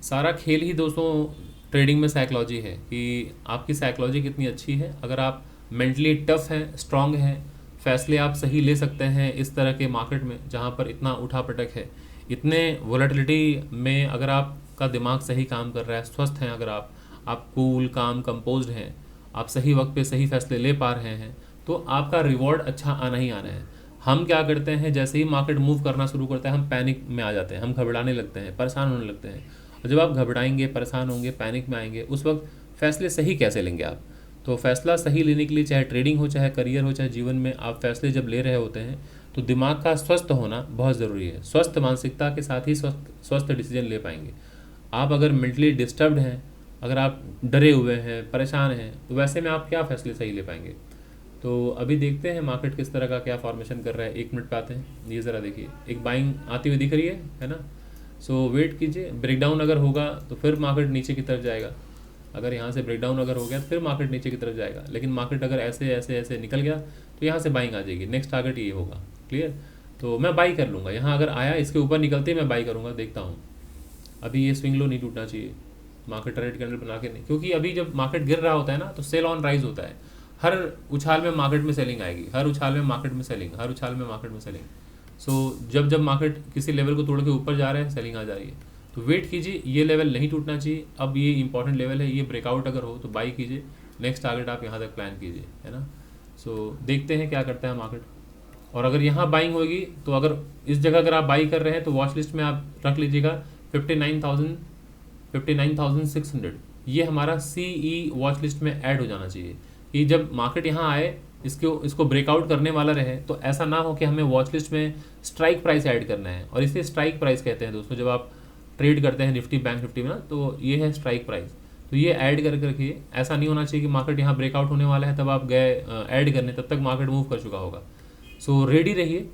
सारा खेल ही दोस्तों ट्रेडिंग में साइकोलॉजी है, कि आपकी साइकोलॉजी कितनी अच्छी है। अगर आप मेंटली टफ हैं, स्ट्रांग हैं, फैसले आप सही ले सकते हैं इस तरह के मार्केट में जहाँ पर इतना उठा पटक है, इतने वोलेटिलिटी में अगर आपका दिमाग सही काम कर रहा है, स्वस्थ हैं, अगर आप कूल काम कंपोज्ड हैं, आप सही वक्त पे सही फैसले ले पा रहे हैं, तो आपका रिवॉर्ड अच्छा आना ही आना है। हम क्या करते हैं, जैसे ही मार्केट मूव करना शुरू करता है हम पैनिक में आ जाते हैं, हम घबराने लगते हैं, परेशान होने लगते हैं। और जब आप घबराएंगे, परेशान होंगे, पैनिक में आएंगे, उस वक्त फैसले सही कैसे लेंगे आप। तो फैसला सही लेने के लिए, चाहे ट्रेडिंग हो, चाहे करियर हो, चाहे जीवन में आप फैसले जब ले रहे होते हैं तो दिमाग का स्वस्थ होना बहुत ज़रूरी है। स्वस्थ मानसिकता के साथ ही स्वस्थ डिसीजन ले पाएंगे। आप अगर मेंटली डिस्टर्ब्ड हैं, अगर आप डरे हुए हैं, परेशान हैं, तो वैसे में आप क्या फैसले सही ले पाएंगे। तो अभी देखते हैं मार्केट किस तरह का क्या फॉर्मेशन कर रहा है। 1 मिनट पे आते हैं, ये ज़रा देखिए, एक बाइंग आती हुई दिख रही है ना। सो वेट कीजिए, ब्रेकडाउन अगर होगा तो फिर मार्केट नीचे की तरफ जाएगा। अगर यहाँ से ब्रेकडाउन अगर हो गया तो फिर मार्केट नीचे की तरफ जाएगा। लेकिन मार्केट अगर ऐसे ऐसे ऐसे निकल गया तो यहाँ से बाइंग आ जाएगी। नेक्स्ट टारगेट ये होगा, क्लियर। तो मैं बाई कर लूँगा, यहाँ अगर आया इसके ऊपर निकलते ही मैं बाई करूँगा। देखता हूँ, अभी ये स्विंग लो नहीं टूटना चाहिए, मार्केट टारगेट कैंडल बना के नहीं, क्योंकि अभी जब मार्केट गिर रहा होता है ना तो सेल ऑन राइज होता है। हर उछाल में मार्केट में सेलिंग आएगी, हर उछाल में मार्केट में सेलिंग, हर उछाल में मार्केट में सेलिंग। सो जब जब मार्केट किसी लेवल को तोड़ के ऊपर जा रहा है, सेलिंग आ जा रही है। तो वेट कीजिए, ये लेवल नहीं टूटना चाहिए। अब ये इंपॉर्टेंट लेवल है, ये ब्रेकआउट अगर हो तो बाई कीजिए, नेक्स्ट टारगेट आप यहाँ तक प्लान कीजिए, है ना। सो देखते हैं क्या करता है मार्केट। और अगर यहाँ बाइंग होगी तो अगर इस जगह अगर आप बाई कर रहे हैं तो वॉच लिस्ट में आप रख लीजिएगा 59,600। ये हमारा CE वॉच लिस्ट में ऐड हो जाना चाहिए कि जब मार्केट यहाँ आए, इसको ब्रेकआउट करने वाला रहे तो ऐसा ना हो कि हमें वॉच लिस्ट में स्ट्राइक प्राइस ऐड करना है। और इसे स्ट्राइक प्राइस कहते हैं दोस्तों, जब आप ट्रेड करते हैं निफ्टी बैंक निफ्टी में ना, तो ये है स्ट्राइक प्राइस। तो ये ऐड करके रखिए। ऐसा नहीं होना चाहिए कि मार्केट यहाँ ब्रेकआउट होने वाला है तब आप गए ऐड करने, तब तक मार्केट मूव कर चुका होगा। सो रेडी रहिए,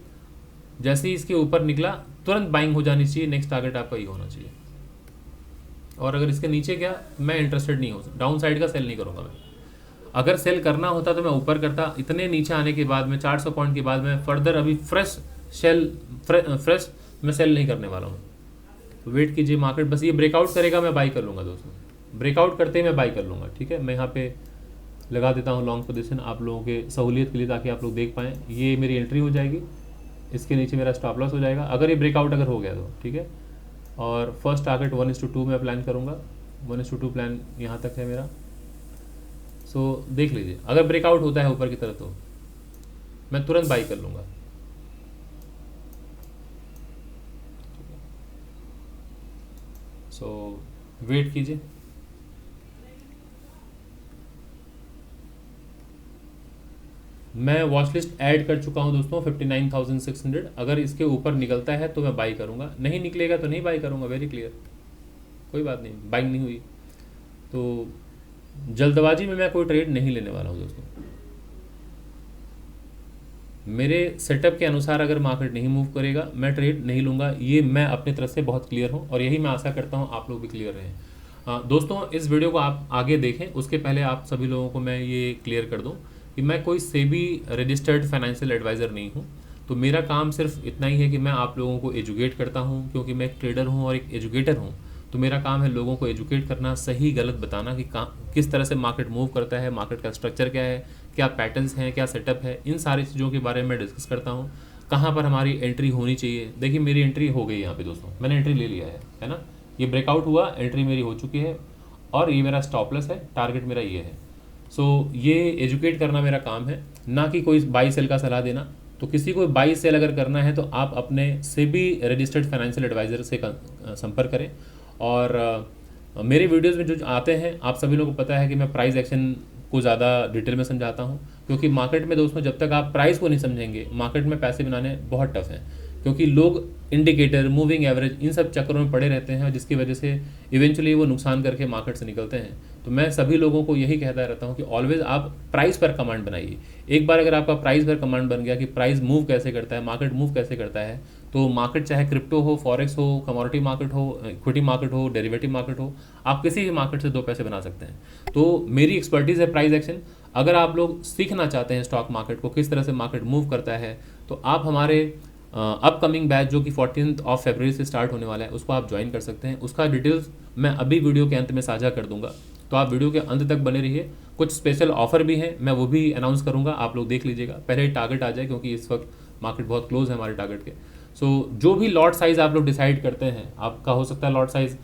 जैसे ही इसके ऊपर निकला तुरंत बाइंग हो जानी चाहिए। नेक्स्ट टारगेट आपका ये होना चाहिए। और अगर इसके नीचे गया, मैं इंटरेस्टेड नहीं हूँ, डाउन साइड का सेल नहीं करूँगा मैं। अगर सेल करना होता तो मैं ऊपर करता। इतने नीचे आने के बाद में 400 पॉइंट के बाद में फर्दर अभी फ्रेश मैं सेल नहीं करने वाला हूँ। तो वेट कीजिए, मार्केट बस ये ब्रेकआउट करेगा मैं बाई कर लूँगा दोस्तों। ब्रेकआउट करते ही मैं बाई कर लूँगा, ठीक है। मैं यहाँ पे लगा देता हूँ लॉन्ग पोजीशन आप लोगों के सहूलियत के लिए, ताकि आप लोग देख पाएँ। ये मेरी एंट्री हो जाएगी, इसके नीचे मेरा स्टॉप लॉस हो जाएगा अगर ये ब्रेकआउट अगर हो गया तो, ठीक है। और फर्स्ट टारगेट 1:2 में प्लान करूँगा। 1:2 प्लान यहाँ तक है मेरा। सो देख लीजिए, अगर ब्रेकआउट होता है ऊपर की तरफ तो मैं तुरंत बाई कर लूँगा। सो वेट कीजिए। मैं वॉच लिस्ट ऐड कर चुका हूं दोस्तों 59,600। अगर इसके ऊपर निकलता है तो मैं बाई करूंगा, नहीं निकलेगा तो नहीं बाई करूंगा। वेरी क्लियर, कोई बात नहीं, बाइंग नहीं हुई तो जल्दबाजी में मैं कोई ट्रेड नहीं लेने वाला हूं दोस्तों। मेरे सेटअप के अनुसार अगर मार्केट नहीं मूव करेगा मैं ट्रेड नहीं लूँगा। ये मैं अपनी तरफ से बहुत क्लियर हूँ और यही मैं आशा करता हूँ आप लोग भी क्लियर रहें। दोस्तों इस वीडियो को आप आगे देखें, उसके पहले आप सभी लोगों को मैं ये क्लियर कर दूँ कि मैं कोई सेबी रजिस्टर्ड फाइनेंशियल एडवाइज़र नहीं हूँ। तो मेरा काम सिर्फ इतना ही है कि मैं आप लोगों को एजुकेट करता हूँ, क्योंकि मैं एक ट्रेडर हूँ और एक एजुकेटर हूँ। तो मेरा काम है लोगों को एजुकेट करना, सही गलत बताना कि किस तरह से मार्केट मूव करता है, मार्केट का स्ट्रक्चर क्या है, क्या पैटर्न्स हैं, क्या सेटअप है, इन सारी चीज़ों के बारे में डिस्कस करता हूँ। कहाँ पर हमारी एंट्री होनी चाहिए। देखिए मेरी एंट्री हो गई यहाँ पे दोस्तों, मैंने एंट्री ले लिया है ना, ये ब्रेकआउट हुआ, एंट्री मेरी हो चुकी है और ये मेरा स्टॉप लॉस है, टारगेट मेरा ये है। सो ये एजुकेट करना मेरा काम है, ना कि कोई बाई सेल का सलाह देना। तो किसी को बाई सेल अगर करना है तो आप अपने सेबी रजिस्टर्ड फाइनेंशियल एडवाइज़र से संपर्क करें। और मेरे वीडियोज़ में जो आते हैं, आप सभी लोगों को पता है कि मैं प्राइस एक्शन को ज़्यादा डिटेल में समझाता हूँ, क्योंकि मार्केट में दोस्तों जब तक आप प्राइस को नहीं समझेंगे, मार्केट में पैसे बनाने बहुत टफ है, क्योंकि लोग इंडिकेटर, मूविंग एवरेज, इन सब चक्करों में पड़े रहते हैं, जिसकी वजह से इवेंचुअली वो नुकसान करके मार्केट से निकलते हैं। तो मैं सभी लोगों को यही कहता रहता हूँ कि ऑलवेज आप प्राइस पर कमांड बनाइए। एक बार अगर आपका प्राइस पर कमांड बन गया कि प्राइस मूव कैसे करता है, मार्केट मूव कैसे करता है, तो मार्केट चाहे क्रिप्टो हो, फॉरेक्स हो, कमोडिटी मार्केट हो, इक्विटी मार्केट हो, डेरिवेटिव मार्केट हो, आप किसी भी मार्केट से 2 पैसे बना सकते हैं। तो मेरी एक्सपर्टीज़ है प्राइस एक्शन। अगर आप लोग सीखना चाहते हैं स्टॉक मार्केट को, किस तरह से मार्केट मूव करता है, तो आप हमारे अपकमिंग बैच जो कि 14 फरवरी से स्टार्ट होने वाला है, उसको आप ज्वाइन कर सकते हैं। उसका डिटेल्स मैं अभी वीडियो के अंत में साझा कर दूंगा, तो आप वीडियो के अंत तक बने रहिए। कुछ स्पेशल ऑफर भी हैं, मैं वो भी अनाउंस करूंगा, आप लोग देख लीजिएगा। पहले टारगेट आ जाए, क्योंकि इस वक्त मार्केट बहुत क्लोज है हमारे टारगेट के। सो जो भी लॉट साइज़ आप लोग डिसाइड करते हैं, आपका हो सकता है लॉट साइज़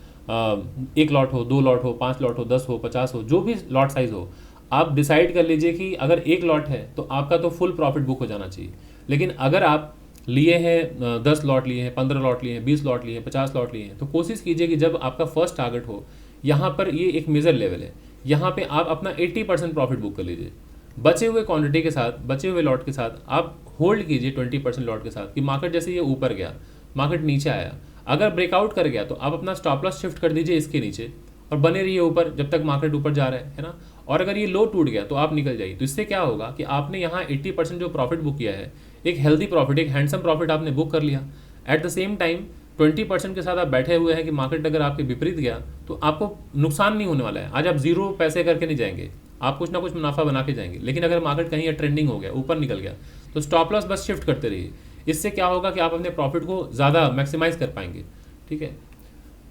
1 लॉट हो, 2 लॉट हो, 5 लॉट हो, 10 हो, 50 हो, जो भी लॉट साइज़ हो, आप डिसाइड कर लीजिए कि अगर 1 लॉट है तो आपका तो फुल प्रॉफिट बुक हो जाना चाहिए। लेकिन अगर आप लिए हैं 10 लॉट लिए हैं, 15 लॉट लिए हैं, 20 लॉट लिए हैं, 50 लॉट लिए हैं, तो कोशिश कीजिए कि जब आपका फर्स्ट टारगेट हो, यहाँ पर ये एक मेजर लेवल है, यहाँ पे आप अपना 80% प्रॉफिट बुक कर लीजिए। बचे हुए क्वांटिटी के साथ, बचे हुए लॉट के साथ आप होल्ड कीजिए 20% लॉट के साथ, कि मार्केट जैसे ये ऊपर गया, मार्केट नीचे आया, अगर ब्रेकआउट कर गया तो आप अपना स्टॉप लॉस शिफ्ट कर दीजिए इसके नीचे और बने रहिए ऊपर जब तक मार्केट ऊपर जा रहा है ना। और अगर ये लो टूट गया तो आप निकल जाइए। तो इससे क्या होगा कि आपने यहाँ 80% जो प्रॉफिट बुक किया है, एक हेल्दी प्रॉफिट, एक हैंडसम प्रॉफिट आपने बुक कर लिया। एट द सेम टाइम 20% के साथ आप बैठे हुए हैं कि मार्केट अगर आपके विपरीत गया तो आपको नुकसान नहीं होने वाला है। आज आप 0 पैसे करके नहीं जाएंगे, आप कुछ ना कुछ मुनाफा बना के जाएंगे। लेकिन अगर मार्केट कहीं ट्रेंडिंग हो गया, ऊपर निकल गया, तो स्टॉप लॉस बस शिफ्ट करते रहिए। इससे क्या होगा कि आप अपने प्रॉफिट को ज़्यादा मैक्सिमाइज कर पाएंगे। ठीक है,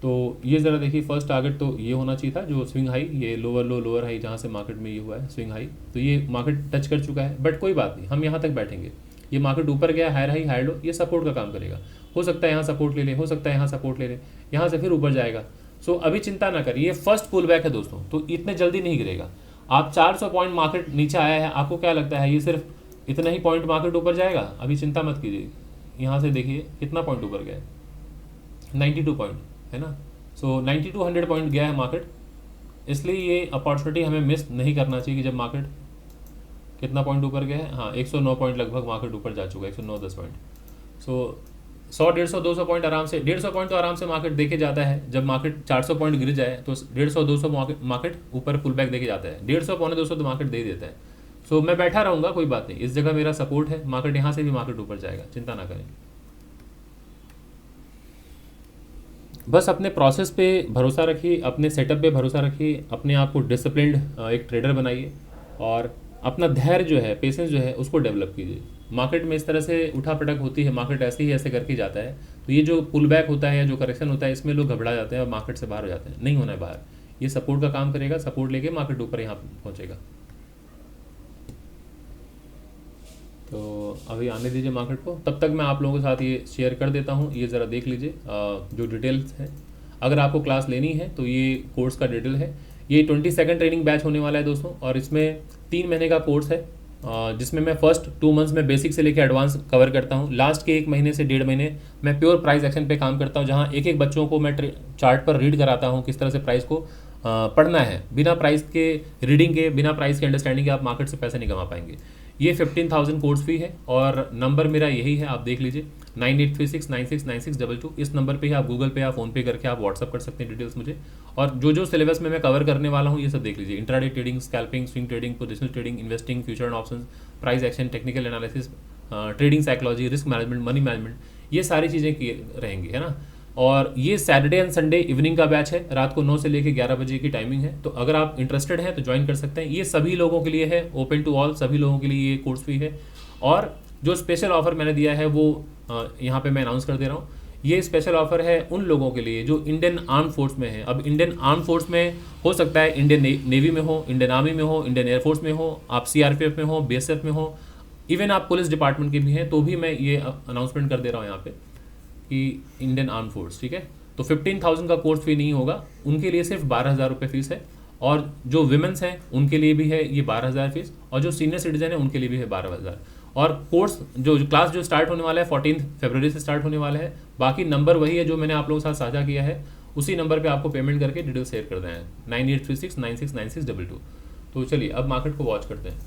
तो ये ज़रा देखिए, फर्स्ट टारगेट तो ये होना चाहिए था, जो स्विंग हाई, ये लोअर लो लोअर हाई जहाँ से मार्केट में ये हुआ है स्विंग हाई, तो ये मार्केट टच कर चुका है। बट कोई बात नहीं, हम यहाँ तक बैठेंगे। ये मार्केट ऊपर गया, हायर हाई हायर लो, ये सपोर्ट का काम करेगा। हो सकता है यहाँ सपोर्ट ले ले, हो सकता है यहाँ सपोर्ट ले ले, यहाँ से फिर ऊपर जाएगा। सो अभी चिंता ना करिए, ये फर्स्ट पुल बैक है दोस्तों, तो इतने जल्दी नहीं गिरेगा। आप 400 पॉइंट मार्केट नीचे आया है, आपको क्या लगता है ये सिर्फ इतना ही पॉइंट मार्केट ऊपर जाएगा? अभी चिंता मत कीजिए। यहाँ से देखिए कितना पॉइंट ऊपर गया है, 92 पॉइंट है ना। सो 90 to 100 पॉइंट गया है मार्केट, इसलिए ये अपॉर्चुनिटी हमें मिस नहीं करना चाहिए कि जब मार्केट कितना पॉइंट ऊपर गया है, हाँ 109 पॉइंट लगभग मार्केट ऊपर जा चुका है, 109-10 पॉइंट। सो 100, 150, 200 पॉइंट आराम से, 150 पॉइंट तो आराम से मार्केट देखे जाता है। जब मार्केट 400 पॉइंट गिर जाए तो 150, 200 मार्केट ऊपर पुल बैक देखे जाता है, 150, पौने 200 तो मार्केट दे देता है। सो मैं बैठा रहूँगा, कोई बात नहीं, इस जगह मेरा सपोर्ट है, मार्केट यहाँ से भी मार्केट ऊपर जाएगा, चिंता ना करें। बस अपने प्रोसेस पे भरोसा रखिए, अपने सेटअप पे भरोसा रखिए, अपने आप को डिसिप्लिन्ड एक ट्रेडर बनाइए और अपना धैर्य जो है, पेशेंस जो है, उसको डेवलप कीजिए। मार्केट में इस तरह से उठा पटक होती है, मार्केट ऐसे ही ऐसे करके जाता है, तो ये जो पुल बैक होता है या जो करेक्शन होता है, इसमें लोग घबरा जाते हैं और मार्केट से बाहर हो जाते हैं। नहीं होना है बाहर, ये सपोर्ट का काम करेगा, सपोर्ट लेके मार्केट ऊपर यहाँ पहुँचेगा। तो अभी आने दीजिए मार्केट को, तब तक मैं आप लोगों के साथ ये शेयर कर देता हूँ। ये ज़रा देख लीजिए जो डिटेल्स है। अगर आपको क्लास लेनी है तो ये कोर्स का डिटेल है। ये 22nd ट्रेनिंग बैच होने वाला है दोस्तों, और इसमें 3 महीने का कोर्स है, जिसमें मैं फर्स्ट 2 मंथ्स में बेसिक से लेकर एडवांस कवर करता हूँ। लास्ट के 1 महीने से 1.5 महीने मैं प्योर प्राइस एक्शन पे काम करता हूँ, जहाँ एक बच्चों को मैं चार्ट पर रीड कराता हूँ किस तरह से प्राइस को पढ़ना है। बिना प्राइस के रीडिंग के, बिना प्राइस के अंडरस्टैंडिंग के आप मार्केट से पैसे नहीं कमा पाएंगे। ये 15,000 कोर्स फी है और नंबर मेरा यही है, आप देख लीजिए 9836969622। इस नंबर पे ही आप गूगल पे या फ़ोन पे करके आप व्हाट्सअप कर सकते हैं डिटेल्स मुझे। और जो सिलेबस में मैं कवर करने वाला हूँ ये सब देख लीजिए। Intraday trading, scalping, swing trading, positional trading, investing, future and options, price action, technical analysis, trading psychology, risk management, money management, ये सारी चीज़ें रहेंगी, है ना। और ये सैटरडे एंड संडे इवनिंग का बैच है, रात को 9 से लेकर 11 बजे की टाइमिंग है। तो अगर आप इंटरेस्टेड हैं तो ज्वाइन कर सकते हैं। ये सभी लोगों के लिए है, ओपन टू ऑल, सभी लोगों के लिए ये कोर्स फ्री है। और जो स्पेशल ऑफर मैंने दिया है वो यहाँ पे मैं अनाउंस कर दे रहा हूँ। ये स्पेशल ऑफर है उन लोगों के लिए जो इंडियन आर्म फोर्स में है। अब इंडियन आर्म फोर्स में हो सकता है इंडियन नेवी में हो, इंडियन आर्मी में हो, इंडियन एयरफोर्स में हो, आप CRPF में हो, BSF में हो, इवन आप पुलिस डिपार्टमेंट के भी हैं तो भी मैं ये अनाउंसमेंट कर दे रहा हूँ यहाँ पे कि इंडियन आर्म फोर्स, ठीक है, तो 15,000 का कोर्स फी नहीं होगा, उनके लिए सिर्फ 12,000 रुपये फीस है, और जो विमेंस हैं उनके लिए भी है ये 12,000 फीस, और जो सीनियर सिटीजन है उनके लिए भी है 12,000। और कोर्स जो क्लास जो स्टार्ट होने वाला है 14 फरवरी से स्टार्ट होने वाला है। बाकी नंबर वही है जो मैंने आप लोगों के साथ साझा किया है, उसी नंबर पे आपको पेमेंट करके डिटेल शेयर कर देना है 9836969622। तो चलिए अब मार्केट को वॉच करते हैं।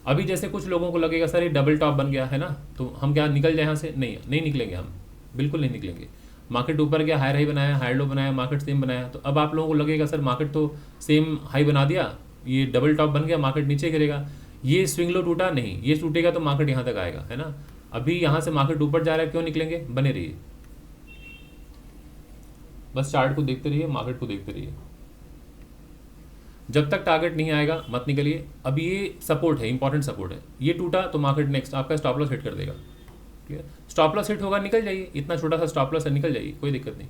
अभी जैसे कुछ लोगों को लगेगा सर ये डबल टॉप बन गया है ना, तो हम क्या निकल जाए यहाँ से? नहीं, नहीं निकलेंगे, हम बिल्कुल नहीं निकलेंगे। मार्केट ऊपर गया, हायर हाई बनाया, हायर लो बनाया, मार्केट सेम बनाया, तो अब आप लोगों को लगेगा सर मार्केट तो सेम हाई बना दिया, ये डबल टॉप बन गया, मार्केट नीचे गिरेगा, ये स्विंग लो टूटा, नहीं, ये टूटेगा तो मार्केट यहाँ तक आएगा, है ना। अभी यहाँ से मार्केट ऊपर जा रहा है, क्यों निकलेंगे? बने रहिए, बस चार्ट को देखते रहिए, मार्केट को देखते रहिए, जब तक टारगेट नहीं आएगा मत निकलिए। अब ये सपोर्ट है, इंपॉर्टेंट सपोर्ट है, ये टूटा तो मार्केट नेक्स्ट आपका स्टॉप लॉस हिट कर देगा, ठीक है। स्टॉप लॉस हिट होगा, निकल जाइए, इतना छोटा सा स्टॉप लॉस है, निकल जाइए, कोई दिक्कत नहीं।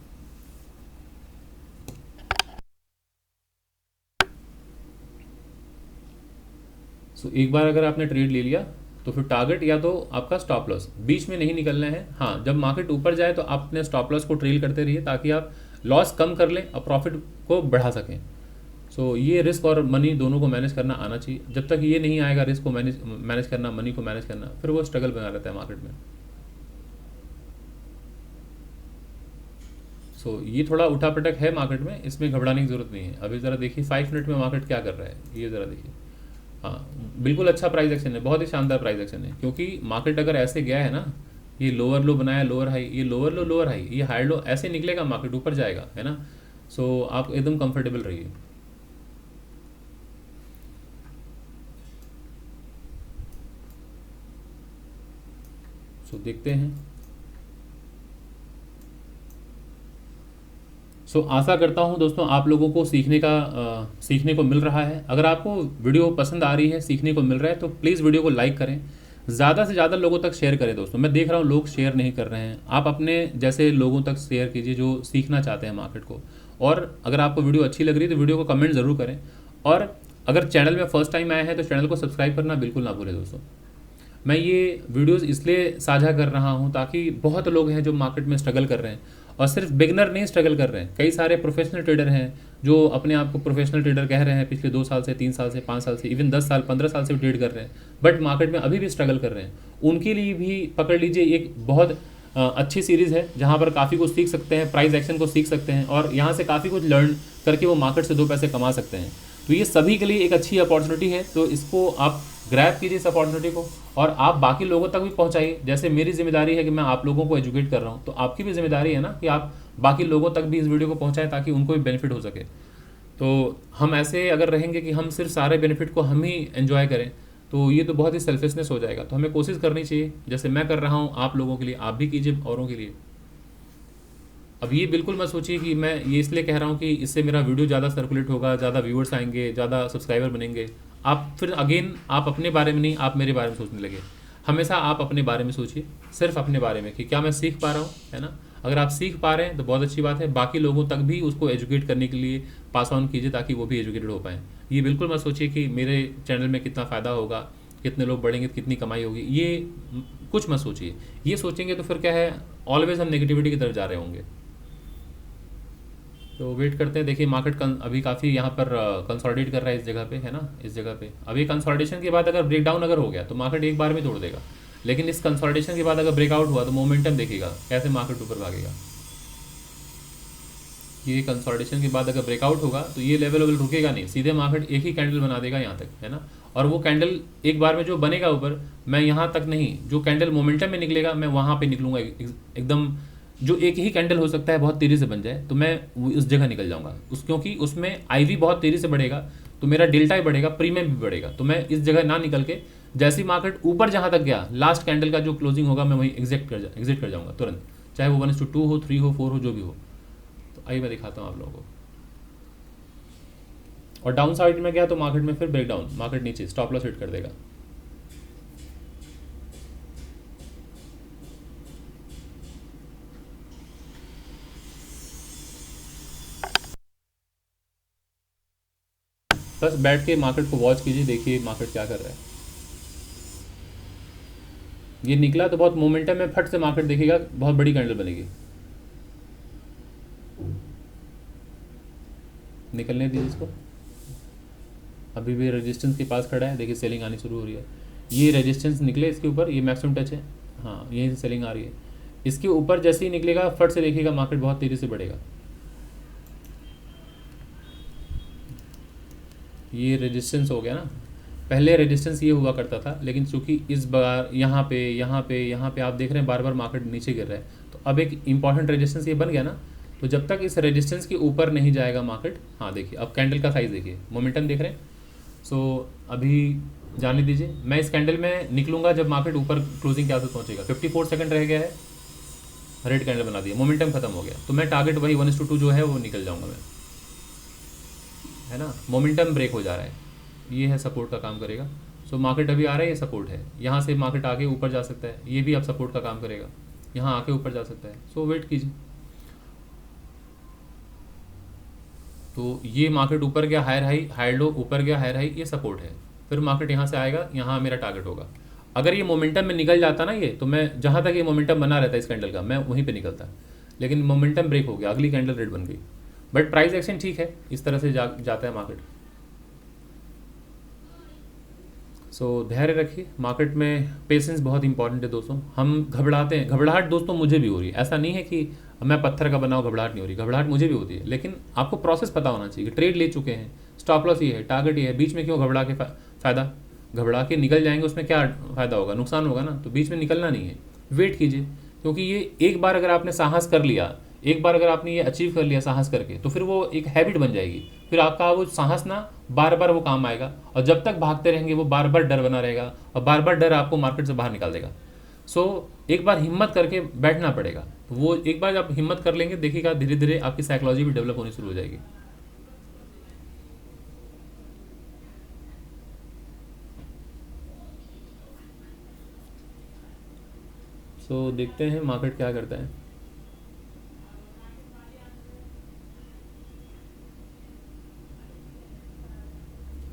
सो एक बार अगर आपने ट्रेड ले लिया तो फिर टारगेट या तो आपका स्टॉप लॉस, बीच में नहीं निकलना है। हाँ, जब मार्केट ऊपर जाए तो आप अपने स्टॉप लॉस को ट्रेल करते रहिए ताकि आप लॉस कम कर लें और प्रॉफिट को बढ़ा सकें। सो ये रिस्क और मनी दोनों को मैनेज करना आना चाहिए। जब तक ये नहीं आएगा रिस्क को मैनेज करना, मनी को मैनेज करना, फिर वो स्ट्रगल बना रहता है मार्केट में। सो ये थोड़ा उठापटक है मार्केट में, इसमें घबराने की जरूरत नहीं है। अभी ज़रा देखिए 5 मिनट में मार्केट क्या कर रहा है, ये ज़रा देखिए। हाँ, बिल्कुल अच्छा प्राइस एक्शन है, बहुत ही शानदार प्राइस एक्शन है, क्योंकि मार्केट अगर ऐसे गया है ना, ये लोअर लो बनाया, लोअर हाई, ये लोअर लो, लोअर हाई, ये हाई लो, ऐसे निकलेगा मार्केट ऊपर जाएगा, है ना। सो आप एकदम कंफर्टेबल रहिए। सो देखते हैं। सो आशा करता हूँ दोस्तों आप लोगों को सीखने को मिल रहा है। अगर आपको वीडियो पसंद आ रही है, सीखने को मिल रहा है, तो प्लीज़ वीडियो को लाइक करें, ज़्यादा से ज़्यादा लोगों तक शेयर करें। दोस्तों मैं देख रहा हूँ लोग शेयर नहीं कर रहे हैं, आप अपने जैसे लोगों तक शेयर कीजिए जो सीखना चाहते हैं मार्केट को। और अगर आपको वीडियो अच्छी लग रही है तो वीडियो को कमेंट ज़रूर करें, और अगर चैनल में फर्स्ट टाइम आए हैं तो चैनल को सब्सक्राइब करना बिल्कुल ना भूलें। दोस्तों मैं ये वीडियोस इसलिए साझा कर रहा हूँ ताकि बहुत लोग हैं जो मार्केट में स्ट्रगल कर रहे हैं, और सिर्फ बिगनर नहीं स्ट्रगल कर रहे हैं, कई सारे प्रोफेशनल ट्रेडर हैं जो अपने आप को प्रोफेशनल ट्रेडर कह रहे हैं, पिछले 2 साल से, 3 साल से, 5 साल से, इवन 10 साल 15 साल से भी ट्रेड कर रहे हैं, बट मार्केट में अभी भी स्ट्रगल कर रहे हैं। उनके लिए भी पकड़ लीजिए एक बहुत अच्छी सीरीज़ है जहाँ पर काफ़ी कुछ सीख सकते हैं, प्राइस एक्शन को सीख सकते हैं, और यहाँ से काफ़ी कुछ लर्न करके वो मार्केट से 2 पैसे कमा सकते हैं। तो ये सभी के लिए एक अच्छी अपॉर्चुनिटी है, तो इसको आप ग्रैब कीजिए इस अपॉर्चुनिटी को, और आप बाकी लोगों तक भी पहुंचाइए। जैसे मेरी जिम्मेदारी है कि मैं आप लोगों को एजुकेट कर रहा हूं, तो आपकी भी जिम्मेदारी है ना कि आप बाकी लोगों तक भी इस वीडियो को पहुंचाएं ताकि उनको भी बेनिफिट हो सके। तो हम ऐसे अगर रहेंगे कि हम सिर्फ सारे बेनिफिट को हम ही एंजॉय करें, तो ये तो बहुत ही सेल्फिशनेस हो जाएगा। तो हमें कोशिश करनी चाहिए, जैसे मैं कर रहा हूँ आप लोगों के लिए, आप भी कीजिए औरों के लिए। अब ये बिल्कुल मत सोचिए कि मैं ये इसलिए कह रहा हूँ कि इससे मेरा वीडियो ज़्यादा सर्कुलेट होगा, ज़्यादा व्यूअर्स आएंगे, ज़्यादा सब्सक्राइबर बनेंगे। आप फिर अगेन आप अपने बारे में नहीं, आप मेरे बारे में सोचने लगे। हमेशा आप अपने बारे में सोचिए, सिर्फ अपने बारे में कि क्या मैं सीख पा रहा हूँ, है ना। अगर आप सीख पा रहे हैं तो बहुत अच्छी बात है, बाकी लोगों तक भी उसको एजुकेट करने के लिए पास ऑन कीजिए ताकि वो भी एजुकेटेड हो पाएँ। ये बिल्कुल मत सोचिए कि मेरे चैनल में कितना फ़ायदा होगा, कितने लोग बढ़ेंगे, कितनी कमाई होगी, ये कुछ मत सोचिए। ये सोचेंगे तो फिर क्या है, ऑलवेज हम नेगेटिविटी की तरफ जा रहे होंगे। तो वेट करते हैं। देखिए मार्केट अभी काफ़ी यहाँ पर कंसोलिडेट कर रहा है इस जगह पे, है ना, इस जगह पे। अभी कंसोलिडेशन के बाद अगर ब्रेकडाउन अगर हो गया तो मार्केट एक बार में तोड़ देगा, लेकिन इस कंसोलिडेशन के बाद अगर ब्रेकआउट हुआ तो मोमेंटम देखिएगा कैसे मार्केट ऊपर भागेगा। ये कंसोलिडेशन के बाद अगर ब्रेकआउट होगा तो ये लेवल रुकेगा नहीं, सीधे मार्केट एक ही कैंडल बना देगा यहाँ तक, है ना। और वो कैंडल एक बार में जो बनेगा ऊपर, मैं यहाँ तक नहीं, जो कैंडल मोमेंटम में निकलेगा मैं वहाँ पे निकलूँगा एकदम। जो एक ही कैंडल हो सकता है बहुत तेज़ी से बन जाए तो मैं उस जगह निकल जाऊँगा, क्योंकि उसमें आईवी बहुत तेज़ी से बढ़ेगा तो मेरा डेल्टा ही बढ़ेगा, प्रीमियम भी बढ़ेगा। तो मैं इस जगह ना निकल के जैसी मार्केट ऊपर जहाँ तक गया, लास्ट कैंडल का जो क्लोजिंग होगा मैं वहीं एग्जिट कर जाऊँगा तुरंत, चाहे वो 1:2 हो, 3 हो, 4 हो, जो भी हो। तो आइए मैं दिखाता हूँ आप लोगों को। और डाउन साइड में गया तो मार्केट में फिर ब्रेकडाउन, मार्केट नीचे स्टॉप लॉस हिट कर देगा। बस बैठ के मार्केट को वॉच कीजिए, देखिए मार्केट क्या कर रहा है। ये निकला तो बहुत मोमेंटम में फट से मार्केट देखिएगा बहुत बड़ी कैंडल बनेगी। निकलने दीजिए इसको, अभी भी रेजिस्टेंस के पास खड़ा है, देखिए सेलिंग आनी शुरू हो रही है। ये रेजिस्टेंस निकले इसके ऊपर, ये मैक्सिमम टच है, हाँ यहीं से सेलिंग आ रही है। इसके ऊपर जैसे ही निकलेगा फट से देखिएगा मार्केट बहुत तेज़ी से बढ़ेगा। ये रेजिस्टेंस हो गया ना, पहले रेजिस्टेंस ये हुआ करता था, लेकिन चूंकि इस बार यहाँ पे आप देख रहे हैं बार बार मार्केट नीचे गिर रहा है, तो अब एक इंपॉर्टेंट रेजिस्टेंस ये बन गया ना। तो जब तक इस रेजिस्टेंस के ऊपर नहीं जाएगा मार्केट, हाँ देखिए अब कैंडल का साइज़ देखिए, मोमेंटम देख रहे हैं। सो अभी जाने दीजिए, मैं इस कैंडल में निकलूंगा जब मार्केट ऊपर क्लोजिंग के आसपास पहुंचेगा। 54 सेकंड रह गया है, रेड कैंडल बना दिया, मोमेंटम खत्म हो गया, तो मैं टारगेट वही 1:2 जो है वो निकल जाऊंगा मैं, है ना। मोमेंटम ब्रेक हो जा रहा है, ये है सपोर्ट का काम करेगा। सो मार्केट अभी आ रहा है, ये सपोर्ट है, यहाँ से मार्केट आगे ऊपर जा सकता है, ये भी अब सपोर्ट का काम करेगा, यहाँ आके ऊपर जा सकता है। सो वेट कीजिए। तो ये मार्केट ऊपर गया हायर हाई, हायर लो, ऊपर गया हायर हाई, ये सपोर्ट है। फिर मार्केट यहाँ से आएगा, यहाँ मेरा टारगेट होगा। अगर ये मोमेंटम में निकल जाता ना ये, तो मैं जहाँ तक ये मोमेंटम बना रहता है इस कैंडल का, मैं वहीं पे निकलता। लेकिन मोमेंटम ब्रेक हो गया, अगली कैंडल रेड बन गई। बट प्राइस एक्शन ठीक है, इस तरह से जाता है मार्केट। सो धैर्य रखिए, मार्केट में पेशेंस बहुत इंपॉर्टेंट है दोस्तों। हम घबराते हैं, घबराहट दोस्तों मुझे भी हो रही है, ऐसा नहीं है कि मैं पत्थर का बनाऊँ घबराहट नहीं हो रही, घबराहट मुझे भी होती है। लेकिन आपको प्रोसेस पता होना चाहिए कि ट्रेड ले चुके हैं, स्टॉप लॉस ये है, टारगेट ये है, बीच में क्यों घबरा के फ़ायदा, घबरा के निकल जाएंगे उसमें क्या फ़ायदा होगा, नुकसान होगा ना। तो बीच में निकलना नहीं है, वेट कीजिए। क्योंकि ये एक बार अगर आपने साहस कर लिया, एक बार अगर आपने ये अचीव कर लिया साहस करके, तो फिर वो एक हैबिट बन जाएगी। फिर आपका वो साहस ना बार बार वो काम आएगा, और जब तक भागते रहेंगे वो बार बार डर बना रहेगा, और बार बार डर आपको मार्केट से बाहर निकाल देगा। सो एक बार हिम्मत करके बैठना पड़ेगा। तो वो एक बार आप हिम्मत कर लेंगे, देखिएगा धीरे धीरे आपकी साइकोलॉजी भी डेवलप होनी शुरू हो जाएगी। सो देखते हैं मार्केट क्या करता है।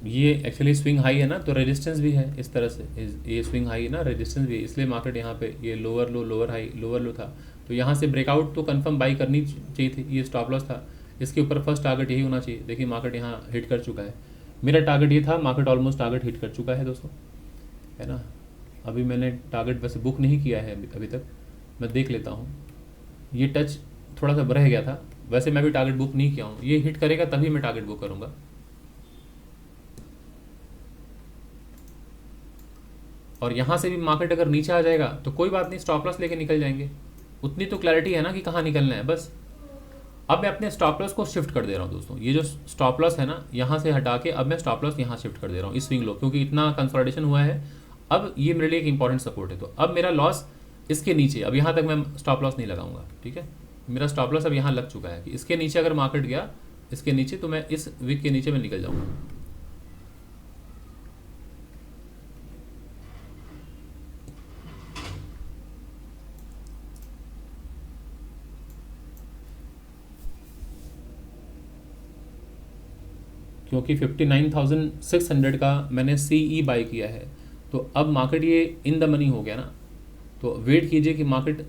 ये एक्चुअली स्विंग हाई है ना, तो रेजिस्टेंस भी है इस तरह से, ये स्विंग हाई है ना, रेजिस्टेंस भी है, इसलिए मार्केट यहाँ पे ये lower low lower high lower लो था। तो यहाँ से ब्रेकआउट तो कंफर्म बाई करनी चाहिए थी, ये स्टॉप लॉस था, इसके ऊपर फर्स्ट टारगेट यही होना चाहिए। देखिए मार्केट यहाँ हिट कर चुका है, मेरा टारगेट ये था, मार्केट ऑलमोस्ट टारगेट हिट कर चुका है दोस्तों, है ना। अभी मैंने टारगेट वैसे बुक नहीं किया है अभी तक, मैं देख लेता हूँ। ये टच थोड़ा सा रह गया था, वैसे मैं भी टारगेट बुक नहीं किया हूँ, ये हिट करेगा तभी मैं टारगेट बुक करूँगा। और यहाँ से भी मार्केट अगर नीचे आ जाएगा तो कोई बात नहीं, स्टॉप लॉस लेके निकल जाएंगे। उतनी तो क्लैरिटी है ना कि कहाँ निकलना है बस। अब मैं अपने स्टॉप लॉस को शिफ्ट कर दे रहा हूँ दोस्तों, ये जो स्टॉप लॉस है ना यहाँ से हटा के अब मैं स्टॉप लॉस यहाँ शिफ्ट कर दे रहा हूँ, इस स्विंग लो, क्योंकि इतना कंसोलिडेशन हुआ है। अब ये मेरे लिए एक इंपॉर्टेंट सपोर्ट है, तो अब मेरा लॉस इसके नीचे, अब यहाँ तक मैं स्टॉप लॉस नहीं लगाऊंगा, ठीक है। मेरा स्टॉप लॉस अब यहाँ लग चुका है कि इसके नीचे अगर मार्केट गया इसके नीचे, तो मैं इस विक के नीचे मैं निकल जाऊँगा। क्योंकि 59,600 का मैंने CE बाई किया है, तो अब मार्केट ये इन द मनी हो गया ना। तो वेट कीजिए कि मार्केट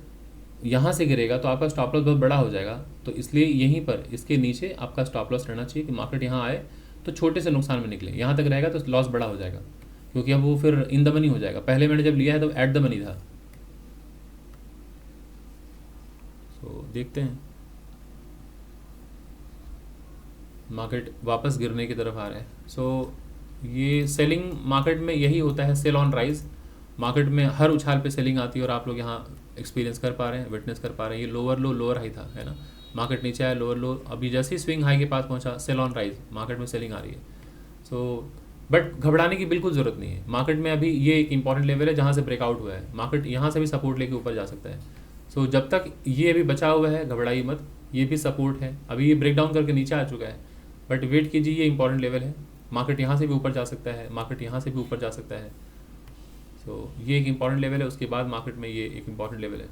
यहाँ से गिरेगा तो आपका स्टॉप लॉस बहुत बड़ा हो जाएगा, तो इसलिए यहीं पर इसके नीचे आपका स्टॉप लॉस रहना चाहिए कि मार्केट यहाँ आए तो छोटे से नुकसान में निकले, यहाँ तक रहेगा तो लॉस बड़ा हो जाएगा, क्योंकि अब वो फिर इन द मनी हो जाएगा। पहले मैंने जब लिया है तो एट द मनी था। तो देखते हैं, मार्केट वापस गिरने की तरफ आ रहा है। सो ये सेलिंग मार्केट में यही होता है, सेल ऑन राइज। मार्केट में हर उछाल पे सेलिंग आती है और आप लोग यहाँ एक्सपीरियंस कर पा रहे हैं, विटनेस कर पा रहे हैं। ये लोअर लो लोअर हाई था, है ना, मार्केट नीचे आया लोअर लो, अभी जैसे ही स्विंग हाई के पास पहुँचा सेल ऑन राइज, मार्केट में सेलिंग आ रही है। सो बट घबराने की बिल्कुल ज़रूरत नहीं है। मार्केट में अभी ये एक इंपॉर्टेंट लेवल है जहाँ से ब्रेकआउट हुआ है, मार्केट यहाँ से भी सपोर्ट लेके ऊपर जा सकता है। सो जब तक ये अभी बचा हुआ है घबराइए मत, ये भी सपोर्ट है। अभी ये ब्रेक डाउन करके नीचे आ चुका है, बट वेट कीजिए, ये इंपॉर्टेंट लेवल है। मार्केट यहाँ से भी ऊपर जा सकता है, मार्केट यहाँ से भी ऊपर जा सकता है। सो ये एक इंपॉर्टेंट लेवल है, उसके बाद मार्केट में ये एक इंपॉर्टेंट लेवल है।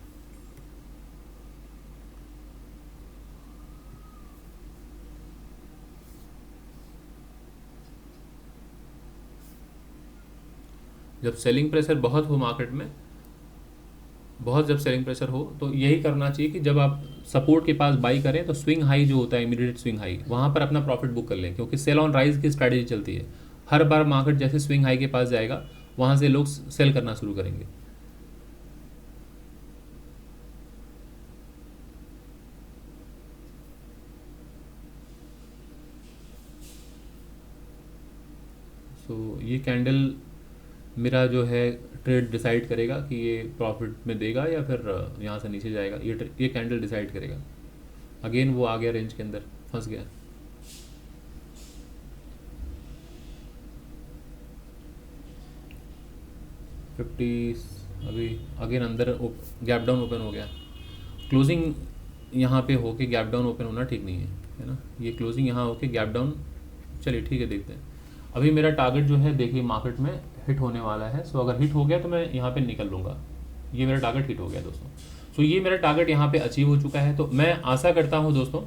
जब सेलिंग प्रेशर बहुत हो मार्केट में बहुत जब सेलिंग प्रेशर हो तो यही करना चाहिए कि जब आप सपोर्ट के पास बाई करें तो स्विंग हाई जो होता है, इमीडिएट स्विंग हाई, वहाँ पर अपना प्रॉफिट बुक कर लें, क्योंकि सेल ऑन राइज की स्ट्रैटेजी चलती है। हर बार मार्केट जैसे स्विंग हाई के पास जाएगा वहाँ से लोग सेल करना शुरू करेंगे। सो ये कैंडल मेरा जो है ट्रेड डिसाइड करेगा कि ये प्रॉफिट में देगा या फिर यहाँ से नीचे जाएगा। ये कैंडल डिसाइड करेगा। अगेन वो आ गया रेंज के अंदर, फंस गया। फिफ्टी अभी अगेन अंदर गैप डाउन ओपन हो गया। क्लोजिंग यहाँ पे होके गैप डाउन ओपन होना ठीक नहीं है ना। ये क्लोजिंग यहाँ होके गैप डाउन, चलिए ठीक है, देखते हैं। अभी मेरा टारगेट जो है देखिए मार्केट में हिट होने वाला है। सो अगर हिट हो गया तो मैं यहाँ पे निकल लूँगा। ये मेरा टारगेट हिट हो गया दोस्तों। सो ये मेरा टारगेट यहाँ पे अचीव हो चुका है। तो मैं आशा करता हूँ दोस्तों,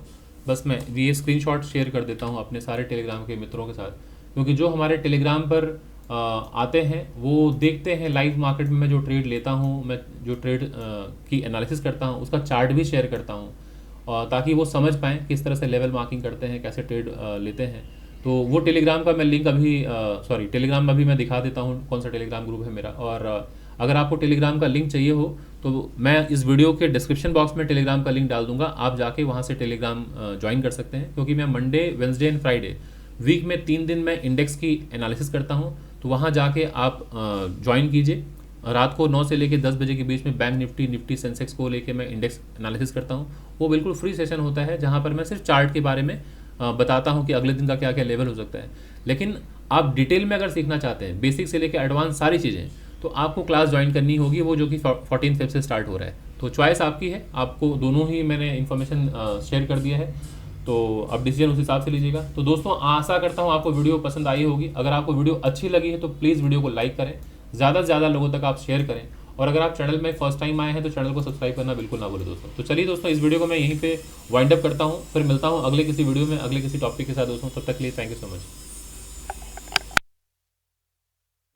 बस मैं ये स्क्रीनशॉट शेयर कर देता हूँ अपने सारे टेलीग्राम के मित्रों के साथ, क्योंकि जो हमारे टेलीग्राम पर आते हैं वो देखते हैं लाइव मार्केट में मैं जो ट्रेड लेता हूँ, मैं जो ट्रेड की एनालिसिस करता हूँ उसका चार्ट भी शेयर करता हूँ, ताकि वो समझ पाएँ किस तरह से लेवल मार्किंग करते हैं, कैसे ट्रेड लेते हैं। तो वो टेलीग्राम का मैं लिंक अभी टेलीग्राम में अभी मैं दिखा देता हूँ कौन सा टेलीग्राम ग्रुप है मेरा। और अगर आपको टेलीग्राम का लिंक चाहिए हो तो मैं इस वीडियो के डिस्क्रिप्शन बॉक्स में टेलीग्राम का लिंक डाल दूंगा, आप जाके वहाँ से टेलीग्राम ज्वाइन कर सकते हैं। क्योंकि मैं Monday, Wednesday and Friday week में 3 दिन मैं इंडेक्स की एनालिसिस करता हूँ, तो वहाँ जाके आप ज्वाइन कीजिए। रात को 9 से लेकर 10 बजे के बीच में बैंक निफ्टी सेंसेक्स को लेके मैं इंडेक्स एनालिसिस करता हूँ। वो बिल्कुल फ्री सेशन होता है जहाँ पर मैं सिर्फ चार्ट के बारे में बताता हूँ कि अगले दिन का क्या क्या लेवल हो सकता है। लेकिन आप डिटेल में अगर सीखना चाहते हैं, बेसिक से लेकर एडवांस सारी चीज़ें, तो आपको क्लास ज्वाइन करनी होगी, वो जो कि 14 फेब से स्टार्ट हो रहा है। तो चॉइस आपकी है, आपको दोनों ही मैंने इन्फॉर्मेशन शेयर कर दिया है, तो अब डिसीजन उस हिसाब से लीजिएगा। तो दोस्तों आशा करता हूँ आपको वीडियो पसंद आई होगी। अगर आपको वीडियो अच्छी लगी है तो प्लीज़ वीडियो को लाइक करें, ज़्यादा से ज़्यादा लोगों तक आप शेयर करें। और अगर आप चैनल में फर्स्ट टाइम आए हैं तो चैनल को सब्सक्राइब करना बिल्कुल ना भूलें दोस्तों। तो चलिए दोस्तों, इस वीडियो को मैं यहीं पे वाइंड अप करता हूँ, फिर मिलता हूँ अगले किसी वीडियो में अगले किसी टॉपिक के साथ दोस्तों। तब तक के लिए थैंक यू सो मच।